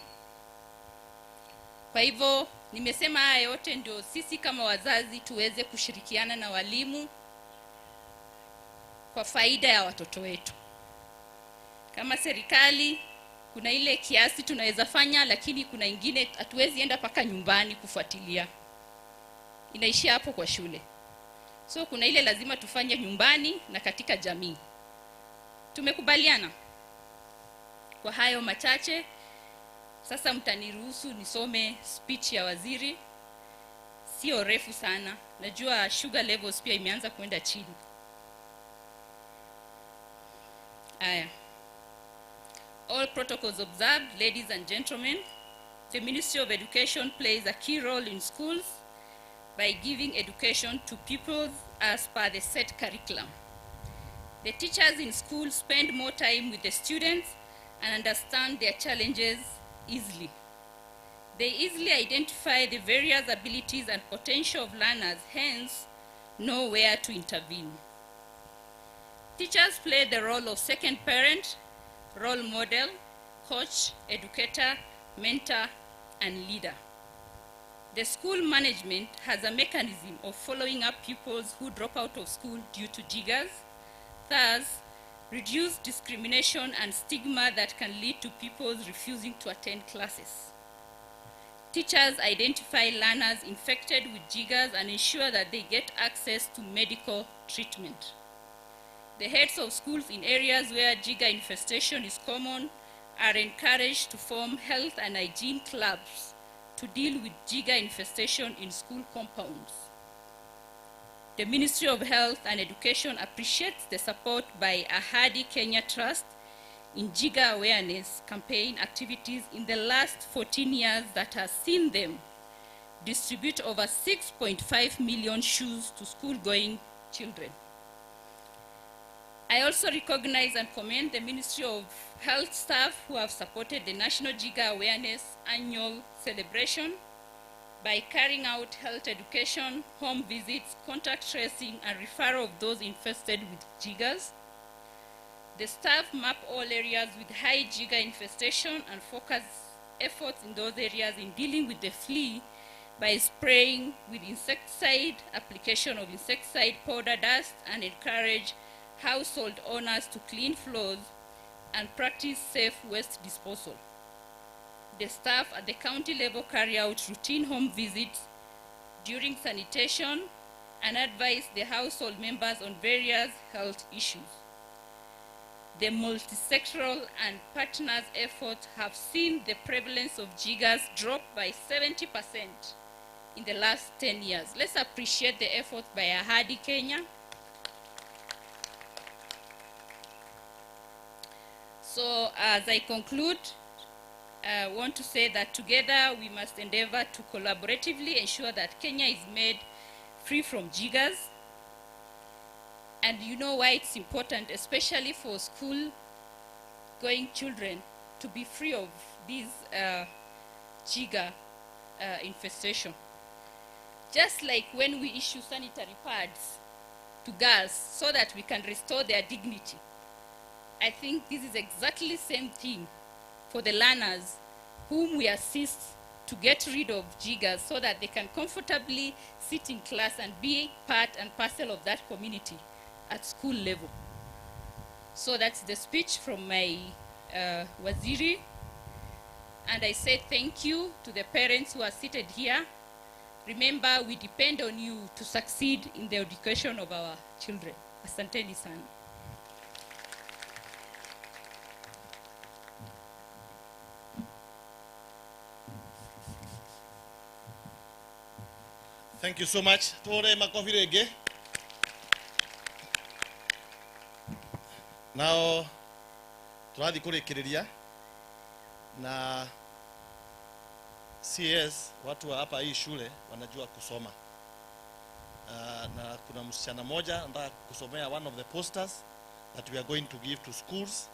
[SPEAKER 7] Kwa hivyo nimesema haya yote ndio sisi kama wazazi tuweze kushirikiana na walimu kwa faida ya watoto wetu. Kama serikali kuna ile kiasi tunaweza fanya, lakini kuna ingine hatuwezi enda paka nyumbani kufuatilia. Inaishia hapo kwa shule. So kuna ile lazima tufanye nyumbani na katika jamii. Tumekubaliana. Kwa hayo machache, sasa mtaniruhusu nisome speech ya waziri. Sio refu sana. Najua sugar levels pia imeanza kwenda chini. Aya. All protocols observed, ladies and gentlemen. The Ministry of Education plays a key role in schools by giving education to pupils as per the set curriculum. The teachers in school spend more time with the students and understand their challenges easily. They easily identify the various abilities and potential of learners, hence know where to intervene. Teachers play the role of second parent, role model, coach, educator, mentor, and leader. The school management has a mechanism of following up pupils who drop out of school due to jiggers, thus reduce discrimination and stigma that can lead to pupils refusing to attend classes. Teachers identify learners infected with jiggers and ensure that they get access to medical treatment. The heads of schools in areas where jigger infestation is common are encouraged to form health and hygiene clubs to deal with jigger infestation in school compounds. The Ministry of Health and Education appreciates the support by Ahadi Kenya Trust in jigger awareness campaign activities in the last 14 years that has seen them distribute over 6.5 million shoes to school-going children. I also recognize and commend the Ministry of Health staff who have supported the National Jigger Awareness Annual Celebration by carrying out health education, home visits, contact tracing, and referral of those infested with jiggers. The staff map all areas with high jigger infestation and focus efforts in those areas in dealing with the flea by spraying with insecticide, application of insecticide powder dust, and encourage household owners to clean floors and practice safe waste disposal. The staff at the county level carry out routine home visits during sanitation and advise the household members on various health issues. The multi-sectoral and partners' efforts have seen the prevalence of jiggers drop by 70% in the last 10 years. Let's appreciate the efforts by Ahadi Kenya. So as I conclude, I want to say that together we must endeavor to collaboratively ensure that Kenya is made free from jiggers. And you know why it's important, especially for school-going children, to be free of these jigger infestation. Just like when we issue sanitary pads to girls so that we can restore their dignity, I think this is exactly the same thing for the learners whom we assist to get rid of jiggers so that they can comfortably sit in class and be part and parcel of that community at school level. So that's the speech from my Waziri. And I say thank you to the parents who are seated here. Remember, we depend on you to succeed in the education of our children. Asanteni sana.
[SPEAKER 1] Thank you so much. Tore makofi rege. Now, turathi kurekereria na CS, watu wa hapa hii shule wanajua kusoma. Na kuna msichana moja anataka kusomea one of the posters that we are going to give to schools.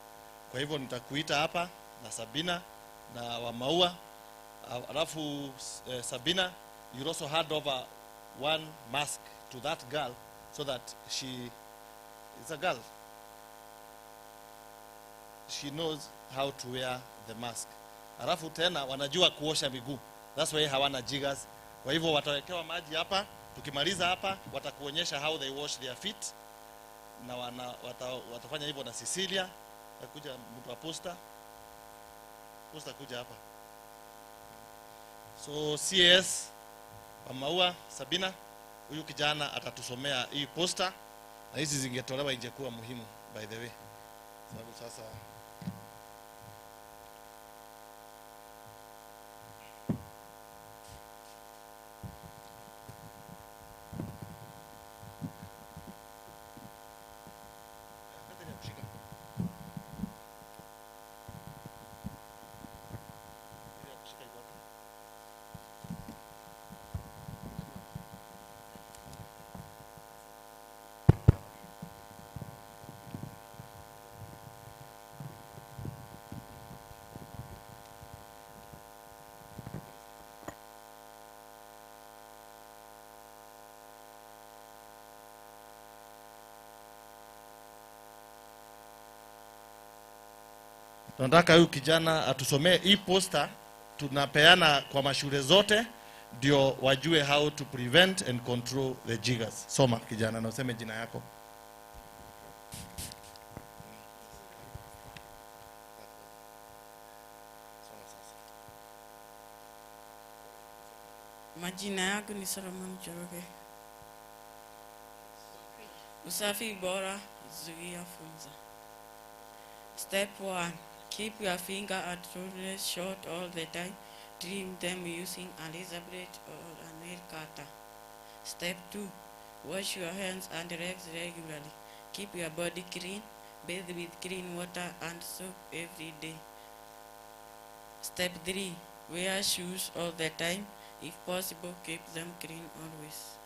[SPEAKER 1] Kwa hivyo nitakuita hapa na Sabina na wa Maua. Alafu Sabina, you also hand over one mask to that girl so that she is a girl. She knows how to wear the mask. Alafu tena wanajua kuosha miguu. That's why hawana jiggers. Kwa hivyo watawekewa maji hapa. Tukimaliza hapa watakuonyesha how they wash their feet. Na watafanya hivyo na Cecilia. Atakuja mtu wa posta. Posta kuja hapa. So CS wa Maua, Sabina, huyu kijana atatusomea hii posta na hizi zingetolewa ingekuwa muhimu by the way. Sababu sasa tunataka huyu kijana atusomee hii poster tunapeana kwa mashule zote ndio wajue how to prevent and control the jiggers. Soma kijana na useme jina yako.
[SPEAKER 8] Majina yangu ni Solomon Joroge. Usafi bora, zuia funza. Step 1. Keep your finger at shoulders short all the time. Trim them using a razor blade or a nail cutter. Step 2. Wash your hands and legs regularly. Keep your body clean. Bathe with clean water and soap every day. Step 3. Wear shoes all the time. If possible, keep them clean always.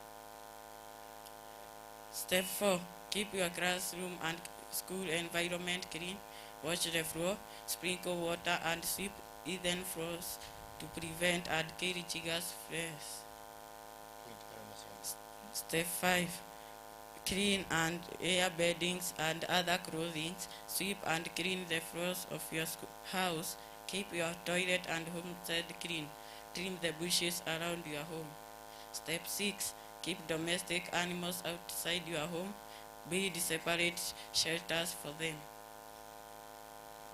[SPEAKER 8] Step 4. Keep your classroom and school environment clean. Wash the floor, sprinkle water and sweep even floors to prevent and kill jiggers fleas. Step 5. Clean and air beddings and other clothing. Sweep and clean the floors of your house. Keep your toilet and homestead clean. Trim the bushes around your home. Step 6. Keep domestic animals outside your home. Build separate shelters for them.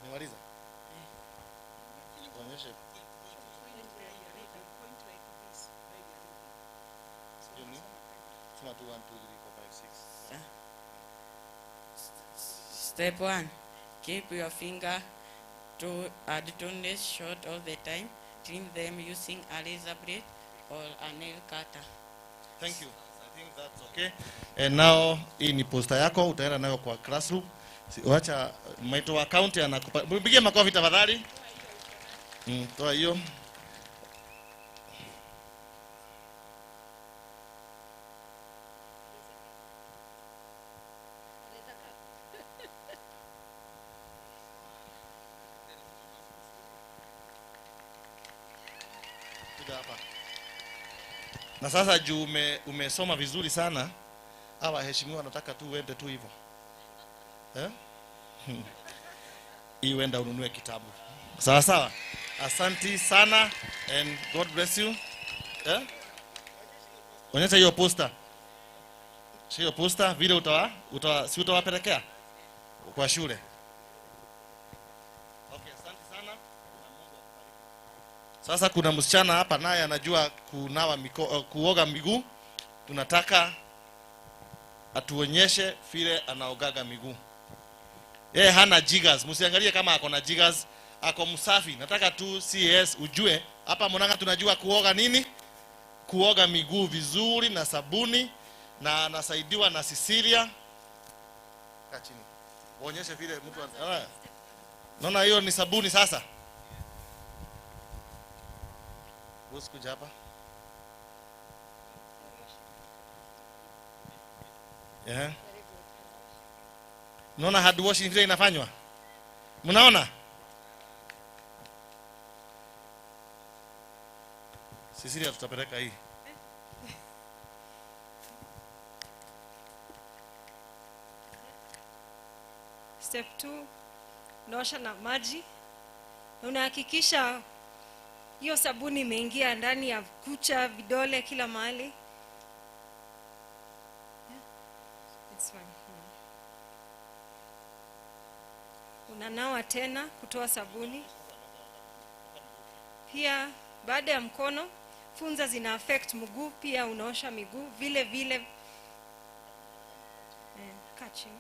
[SPEAKER 1] Nimaliza. Onyeshe. Yoni? Sema 2 1 2 3 4 5 6.
[SPEAKER 8] Step 1. Keep your finger and toenails short all the time. Trim them using a razor blade or a nail cutter.
[SPEAKER 1] Thank you. I think that's okay. And now hii ni poster yako utaenda nayo kwa classroom. Wacha mweto wa county anakupa. Mpigie makofi tafadhali. Toa hiyo. Na sasa juu umesoma vizuri sana, hawa heshimiwa nataka tu uende tu hivyo. Hii uenda ununue kitabu. Sawa sawa. Asante sana and God bless you. Onyesha hiyo poster. Hiyo poster vile si utawapelekea kwa shule. Okay, asante sana. Sasa kuna msichana hapa naye anajua kuoga miguu. Tunataka atuonyeshe vile anaogaga miguu. Yeye hana jiggers. Msiangalie kama ako na jiggers, ako msafi. Nataka tu CS ujue hapa Murang'a tunajua kuoga nini? Kuoga miguu vizuri na sabuni, na anasaidiwa na Cecilia. Kaa chini. Waonyeshe vile mtu naona hiyo ni sabuni sasa. Boss kuja hapa. Mnaona hard washing vile inafanywa? Mnaona? Cecilia tutapeleka hii.
[SPEAKER 9] Step 2, unaosha na maji. Unahakikisha hiyo sabuni imeingia ndani ya kucha, vidole, kila mahali. It's fine. Unanawa tena kutoa sabuni. Pia baada ya mkono, funza zina affect mguu, pia unaosha miguu vile vile. Catching.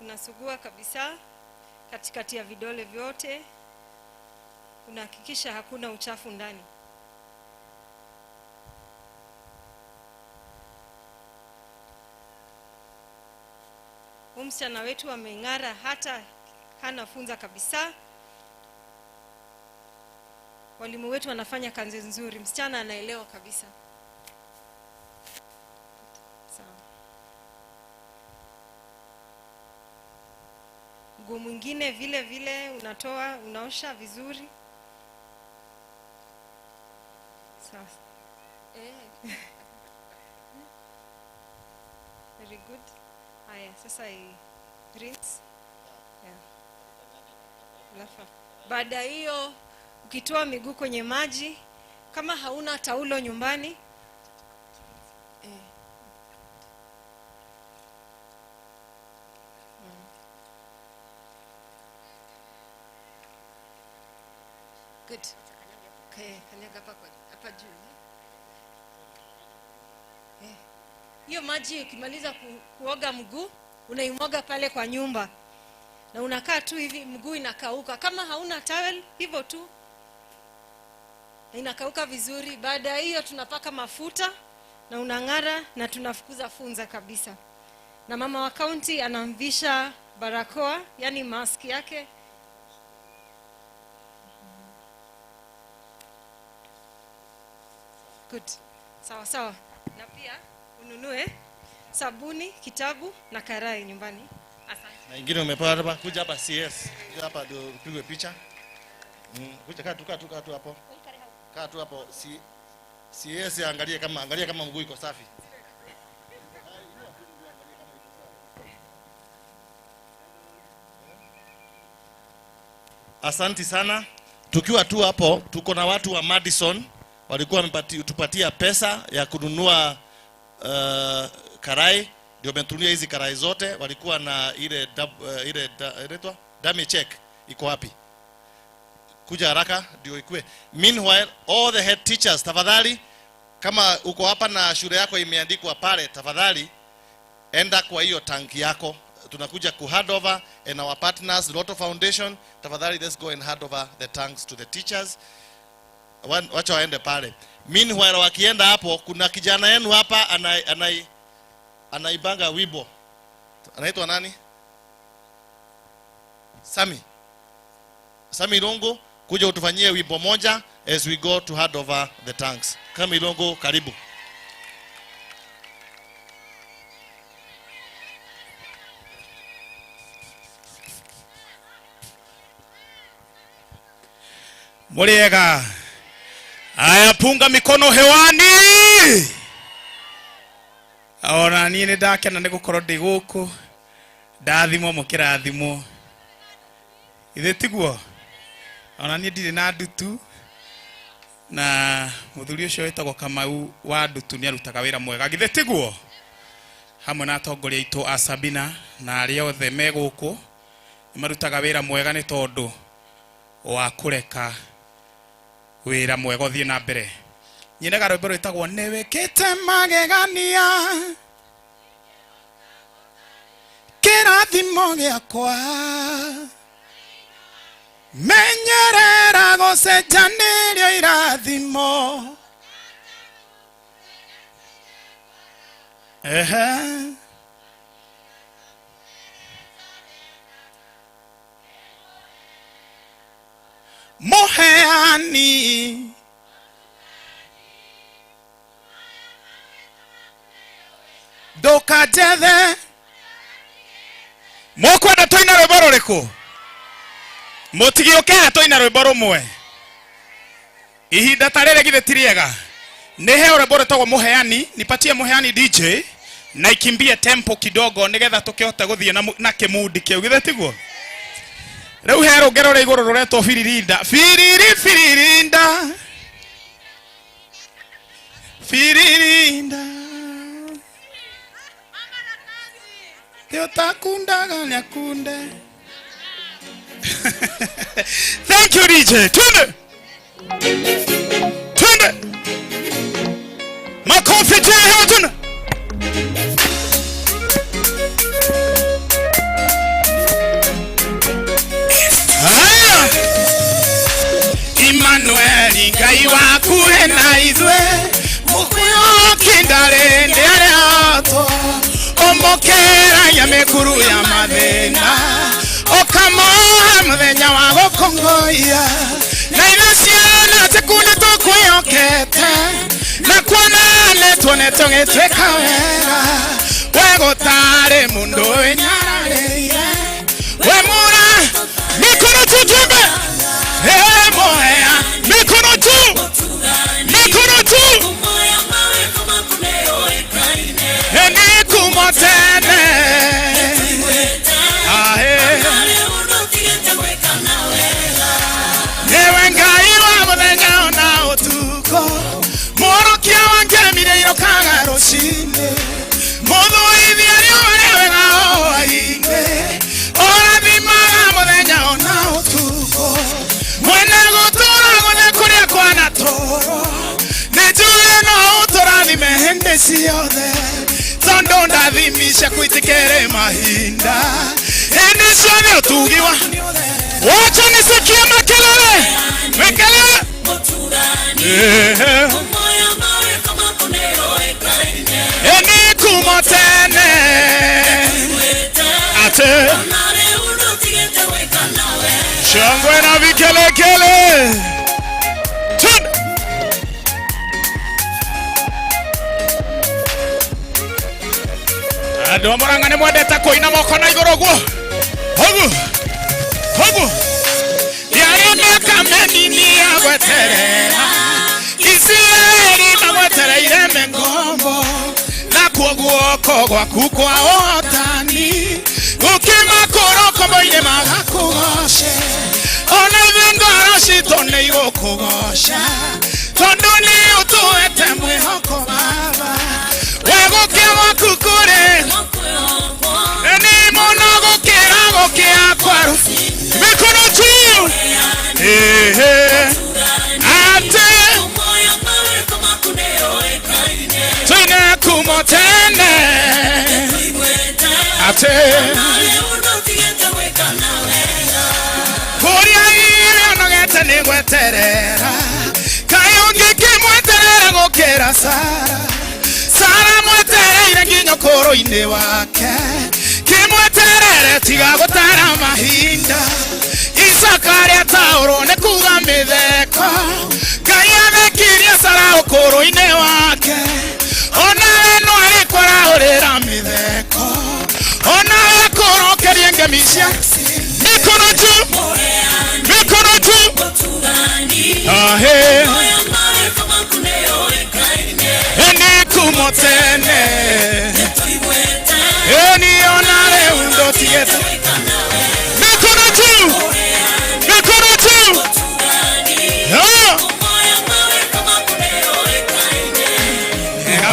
[SPEAKER 9] Unasugua kabisa katikati ya vidole vyote. Unahakikisha hakuna uchafu ndani. Msichana wetu ameng'ara, hata hana funza kabisa. Walimu wetu wanafanya kazi nzuri. Msichana anaelewa kabisa. Sawa. Mguu mwingine vile vile unatoa, unaosha vizuri. Sawa. Very good. Haya, sasa rinse. Baada hiyo ukitoa miguu kwenye maji, kama hauna taulo nyumbani, good. Okay, kanyaga hapa juu. Hiyo maji ukimaliza kuoga mguu, unaimwaga pale kwa nyumba. Na unakaa tu hivi, mguu inakauka. Kama hauna towel, hivyo tu. Na inakauka vizuri. Baada hiyo tunapaka mafuta na unang'ara na tunafukuza funza kabisa. Na mama wa county anamvisha barakoa, yani mask yake. Good. Sawa sawa. Na pia ununue sabuni, kitabu na karai nyumbani.
[SPEAKER 1] Na ingine umepewa hapa, kuja hapa CS. Kuja hapa ndio upigwe picha. Kuja kaa tu hapo. Kaa tu hapo. CS angalia kama mguu iko safi. Asanti sana. Tukiwa tu hapo, tuko na watu wa Madison walikuwa tupatia pesa ya kununua karai, ndio wametunia hizi karai zote. Walikuwa na ile dummy check. Iko wapi? Kuja haraka ndio ikue. Meanwhile, all the head teachers, tafadhali, kama uko hapa na shule yako imeandikwa pale, tafadhali enda kwa hiyo tanki yako. Tunakuja ku hand over, and our partners Lotto Foundation, tafadhali let's go and hand over the tanks to the teachers. Wacha waende pale. Meanwhile, wakienda hapo, kuna kijana yenu hapa anaibanga wibo. Anaitwa nani? Sami Longo, kuja utufanyie wibo moja as we go to hand over the tanks. Kama Longo, karibu.
[SPEAKER 10] Muriega. Aya, punga mikono hewani. Ona niĩ nĩ ndakena nĩ gũkorwo ndĩ gũkũ. Ndathimwo mũkĩrathimwo. Ithe tiguo. Ona niĩ ndirĩ na ndutu. Na mũthuri ũcio wĩtagwo Kamau wa ndutu nĩ arutaga wĩra mwega. Ithe tiguo. Hamwe na atongoria aitũ a Sabina na arĩa othe me gũkũ nĩ marutaga wĩra mwega nĩ tondũ wa kũreka wĩra mwega ũthiĩ na mbere. Nyendaga rwĩmbo rwĩtagwo nĩ wĩkĩte magegania kĩrathimo gĩakwa menyerera gũcenjanĩrio irathimo. Moheani Doka jethe Mokwenda toina rwĩmbo rũrĩkũ? Mũtigĩũke toina rwĩmbo rũmwe. Ihinda ta rĩrĩ githĩ ti rĩega. Nĩhe rwĩmbo rwĩtagwo Moheani, nipatie Moheani DJ na ikimbie tempo kidogo nigetha tũkĩhote gũthiĩ na kĩmudi kĩu githĩ tiguo. Rĩu he rũngero rwa igũrũ rũretwo Firirinda. Firirinda Yotakundaga nyakunde. Thank you DJ. Tunde makofi juu tuna. Emmanuel ngai wakuhe na ithwe mukuyo kindare ndereato omokera ya mekuru ya mathina okamoha muthenya wa gukongoia na inasiana tekune tukwiyokete na kuonane tuonete gĩtuĩka wega we gũtarĩ mũndũ wĩnyararĩire we mũra mikono tujumbe Moya mikono juu eni kumotene ewe ngai wa muthenya ona ũtukũ mũrokia wangemire irokaga rũcinĩ mũthũithia rĩũrĩa wega hwaĩ-inĩ ũrathimaga muthenya ona ũtukũ mwene gũtũra gũthe kũrĩa kwana toro nĩnjũĩ no ũtũrathime hĩndĩ ciothe tondũ ndathimisha kwĩtĩkĩre mahinda hĩndĩ ciothe ũtugiwa wacha nisikie makelele eni kumotene ate shangwe na vikelekele Ando amoranga ne mwendete kuina moko na iguru guo. Hogu. Yari miaka menini ya gweterera. Israeli na gwetereire mengombo. Na kuoguo kogwa kukwa otani. Ukima koroko boine magakugoshe. Ona ibingoro shitone igokugosha. Tondoni utuete mwihoko baba. Wegukia kukure. Eni monogo kirago kia kwaru. Mikono tu. Ate. Tuine kumotene. Ate. Kuria ile onogete ni gweterera. Kayongi kimweterera gukira Sara. Sara mwetereire nginyo koro-ini wake. Kimweterere tiga gutara mahinda. Isaka riataurwo ni kuga mitheko. Ngai athekirie Sara ukoro-ini wake. Onawe no arikora urira mitheko. Onawe korokerie ngemi cia mikono tu. Ahe. Eni kumotene. Eni onare undo tieta. Mikono tu.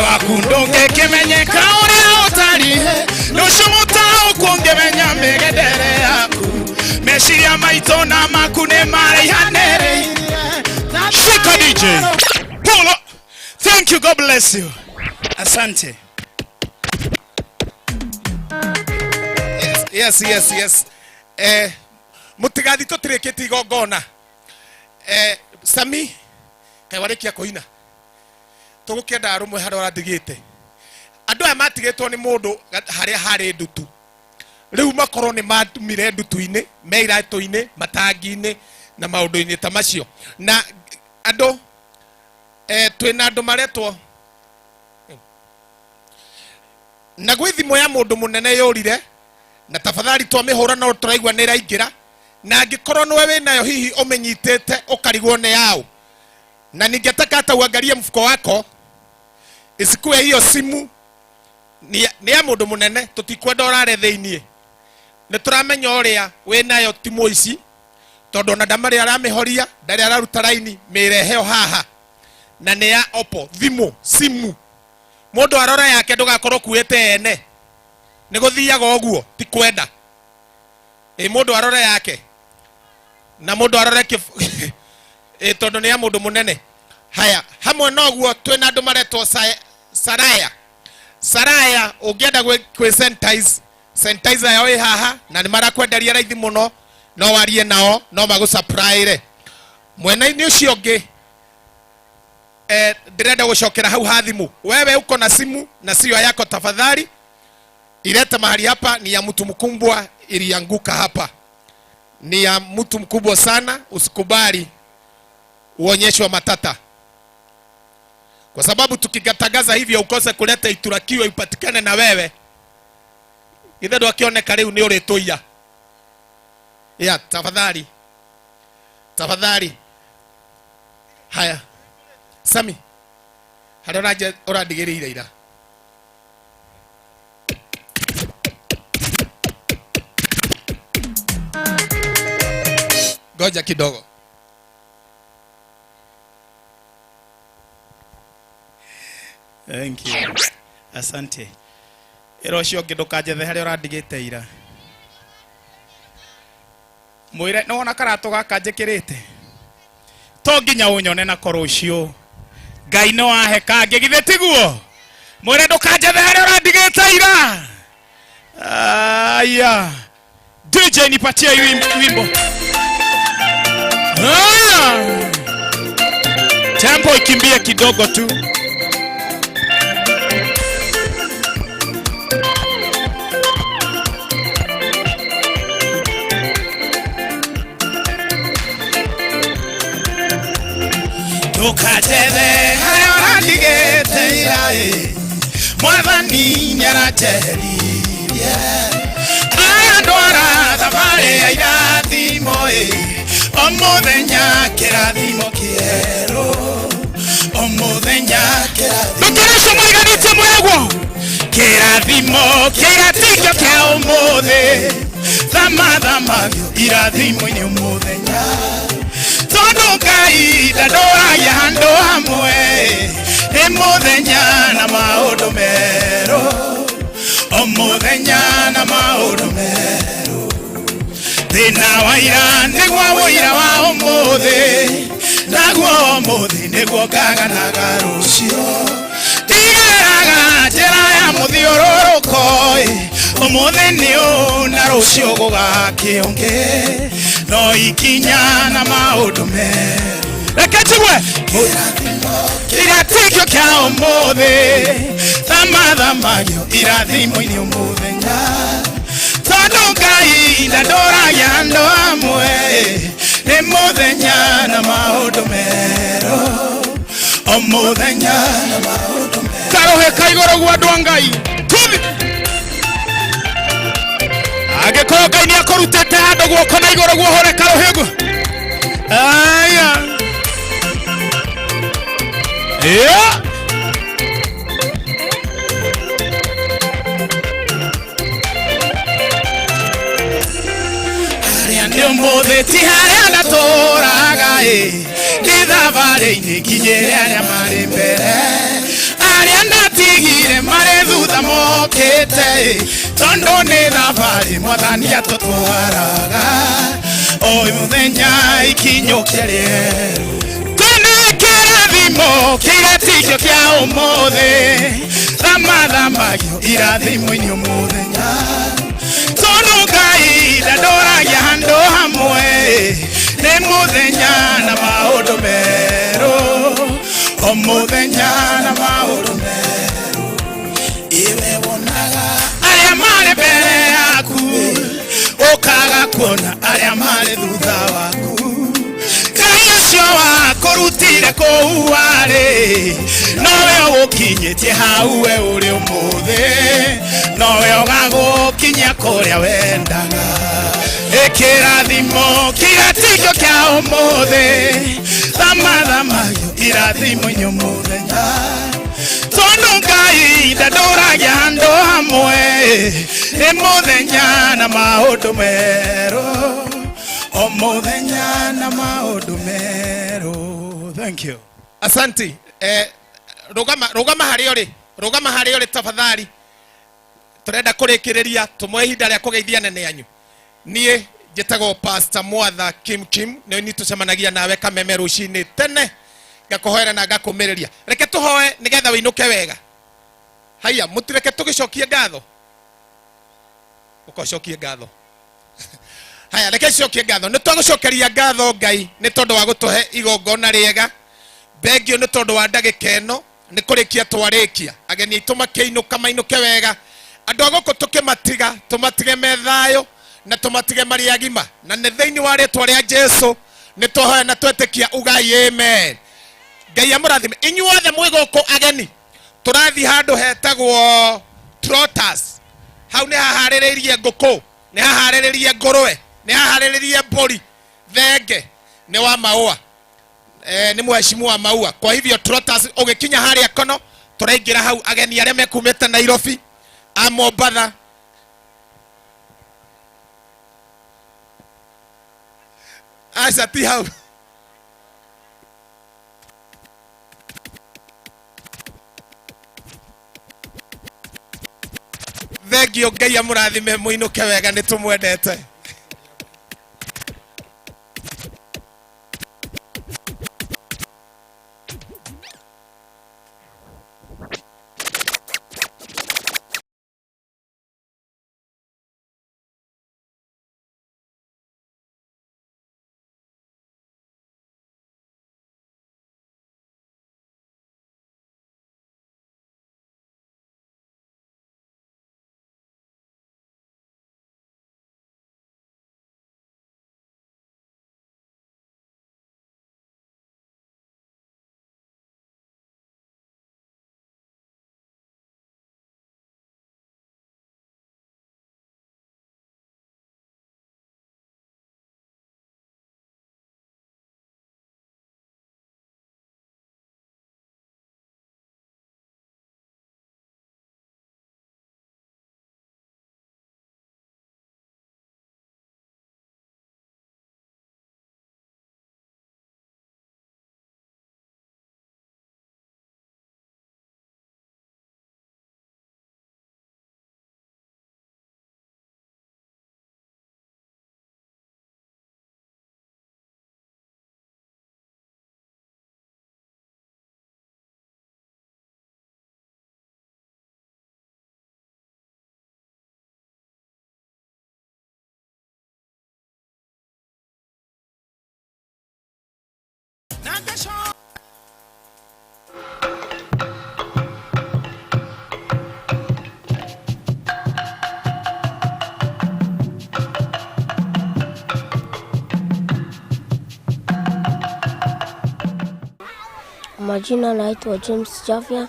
[SPEAKER 10] Wakundoge kimenyeka uri utarihe. Nushumuta ukungemenya megedere yaku. Meshia maito na makune marihanere. Shika DJ. Pull up. Thank you. God bless you. Asante. Yes. Mutigadi to treketi gogona. Sami. Kaiwarekia koina. Tugukenda arumwe harora ndigite. Andu aya matigetwo ni mundu haria hari ndutu. Riu makoro ni matumire ndutu-ini, meiratu-ini, matangi-ini na maundu-ini ta macio. Na andu twina andu maretwo na gwi thimu ya mundu munene yurire na tafadhali twamihura no turaigwa ni raingira na angikorwo niwe winayo hihi umenyitete ukarigwo ni yao na ningetaka hata uangalie mfuko wako isikuwe hiyo simu ni ya mundu munene tutikwenda urare theinie ni turamenya uria winayo timu ici tondu na ndamari aramihoria ndari araruta raini mireheo haha na ni ya Oppo thimu simu mundu arora yake ndugakorwo kuete ene ni guthiaga oguo ti kwenda mundu arora yake na mundu arora tondu ni ya mundu munene. Haya hamwe noguo twina andu maretwo Saraya ungienda gwi sanitizer yao i haha na ni marakwenderia raithi muno no warie nao no magusupply mwena-ini ucio ungi ndirenda gucokera hau hathimu. Wewe uko na simu na sio yako, tafadhali ileta mahali hapa. Ni ya mtu mkubwa, ilianguka hapa, ni ya mtu mkubwa sana. Usikubali uonyeshwe matata, kwa sababu tukigatagaza hivyo ukose kuleta iturakiwe ipatikane na wewe ithe wakioneka riu ni uritoia. Ya tafadhali. Haya Sami, haroraje uradigirira ira goja kidogo. Thank you. Asante. Erocio ngidukanjethe haria uradigite ira. Mwire no ona karato gaka njikirite. To nginya unyone na korocio. Ngai no ahe kange githe tiguo. Mwire ndukanjethe haria uradigite ira. Aya. DJ nipatie wimbo. Tempo ikimbie kidogo tu. Tukatebe hayo radigete irae Mwathani nyarateri aya ndwara thamari ya irathimo o muthenya kirathimo kieru o muthenya kirathimo ndukireco maiganite mwegwo kirathimo kiratigio kia umuthi thamathamathio irathimo-ini umuthenya tondu Ngai ndandoragia handu hamwe ni muthenya na maundu meru o muthenya na maundu meru thina wa ira niguo wira wa umuthi naguo umuthi niguo ngaganaga rucio ndigeraga njira ya muthiururuko umuthi niu na rucio gugakiungi no ikinya na maundu meru reke njigwe kiratigio kia umuthi thamathamathio irathimo-ini umuthenya tondu Ngai ndandoragia handu hamwe ni muthenya na maundu meru o muthenya na maundu meru karuhika iguru gwa andu a Ngai tuthi agikorwo Ngai ni akurutite handu guoko na iguru guohore karuhigu aya yeah. Umuthi ti haria ndaturaga ni thabarĩ-inĩ nginyĩre arĩa marĩ mbere arĩa ndatigire marĩ thutha mokĩte tondũ nĩ thabarĩ Mwathani atũtwaraga o mũthenya ikinyũkia rĩerũ tũnĩ kĩrathimo kĩratigio kĩa ũmũthĩ thamathamathio irathimo-inĩ ũmũthenya tondu Ngai ndandoragia handu hamwe ni muthenya na maundu meru o muthenya na maundu meru iwe wonaga aria mari mbere yaku ukaga kuona aria mari thutha waku Ngai ucio wakurutire kuu warĩ nowe ũgũkinyĩtie hau we ũrĩ ũmũthĩ nowe ũgagũkinyia kũrĩa wendaga kĩrathimo kĩratigio kĩa ũmũthĩ thamathamathio irathimo-inĩ ũmũthenya tondu Ngai ndandoragia handu hamwe ni muthenya na maundu meru o muthenya na maundu meru. Thank you.
[SPEAKER 1] Asante. Rugama harĩ ũrĩ tafadhali. Turenda kũrĩkĩrĩria tumwe ihinda rĩa kũgeithia nene anyu. Niĩ njĩtagwo Pastor Mwatha Kim nĩ ni tũcemanagia nawe Kameme rũcinĩ tene ngakũhoera na ngakũmĩrĩria. Reke tũhoe nĩgetha wĩinũke wega. Haya mũtireke tũgĩcokie ngatho. Ũkocokie ngatho. Haya reke cokie ngatho. Nĩ twagũcokeria ngatho Ngai nĩ tondũ wa gũtũhe igongona rĩega. Thengio nĩ tondũ wa ndagĩka ĩno nĩ kũrĩkia twarĩkia. Ageni aitũ makĩinũka mainũke wega. Andũ a gũkũ tũkĩmatiga tũmatige me thayũ na tũmatige marĩ agima na nĩ thĩinĩ wa rĩtwa rĩa Jesũ nĩ tũhoya na twetĩkia ugai amen. Ngai amũrathime. Inyuothe mwĩ gũkũ ageni tũrathiĩ handũ hetagwo Trotters. Hau nĩ haharĩrĩirie ngũkũ, nĩ haharĩrĩirie ngũrwe, nĩ haharĩrĩirie mbũri, thenge nĩ wa maua. Ni mheshimiwa wa maua. Kwa hivyo Trotters ugikinya haria kono turaingira hau ageni aria mekumite Nairobi a Mombatha aca ti hau thengio Ngai amũrathime mũinũke wega nĩ tũmwendete.
[SPEAKER 11] Majina naitwa James Javia.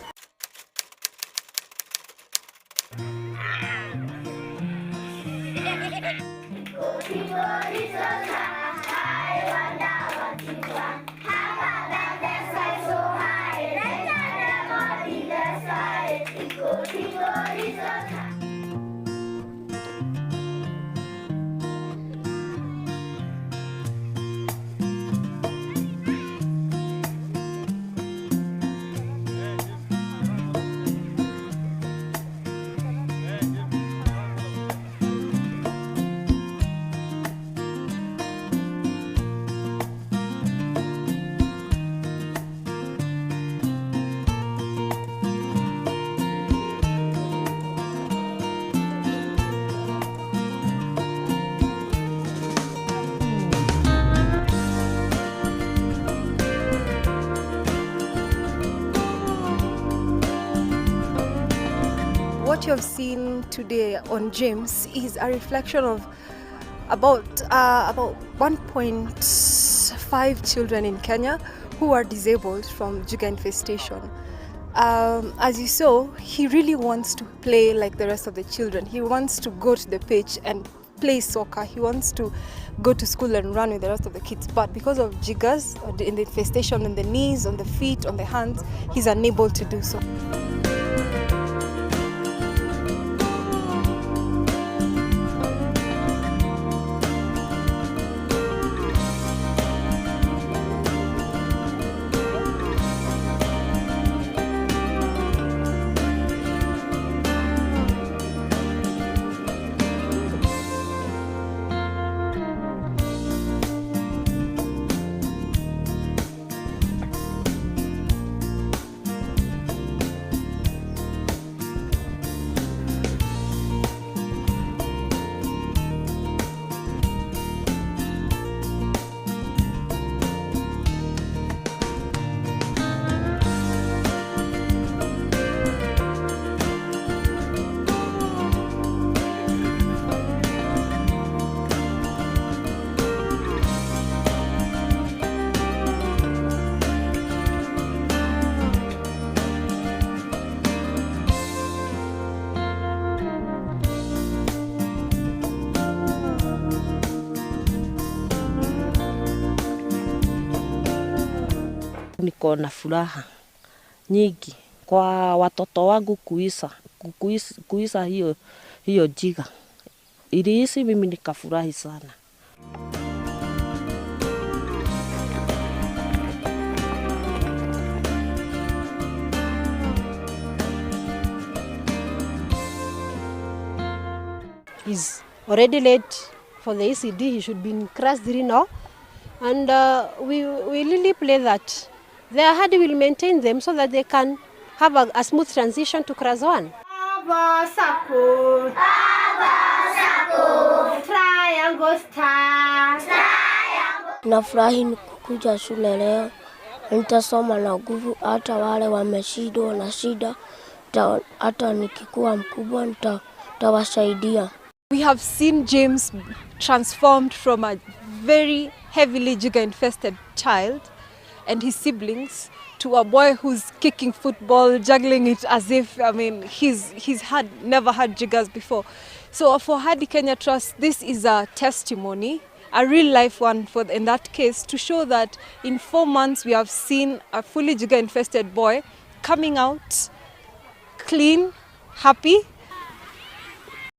[SPEAKER 12] What you have seen today on James is a reflection of about 1.5 children in Kenya who are disabled from Jigger infestation. As you saw, he really wants to play like the rest of the children. He wants to go to the pitch and play soccer. He wants to go to school and run with the rest of the kids. But because of Jiggers, in the infestation on the knees, on the feet, on the hands, he's unable to do so.
[SPEAKER 11] Niko na furaha nyingi kwa watoto wangu kuisa hiyo Jigger. Ilihisi mimi nikafurahi sana.
[SPEAKER 13] He's already late for the ECD. He should be in class 3 now. And we really pray that their heart will maintain them so that they can have a smooth transition to class 1.
[SPEAKER 11] Nafurahi kukuja shule leo. Nitasoma na nguvu, hata wale wameshindwa na shida, hata nikikuwa mkubwa nitawasaidia.
[SPEAKER 12] We have seen James transformed from a very heavily Jigger infested child and his siblings to a boy who's kicking football, juggling it as if, I mean, he's never had Jiggers before. So for Hadi Kenya Trust, this is a testimony, a real life one in that case, to show that in 4 months we have seen a fully Jigger infested boy coming out clean, happy,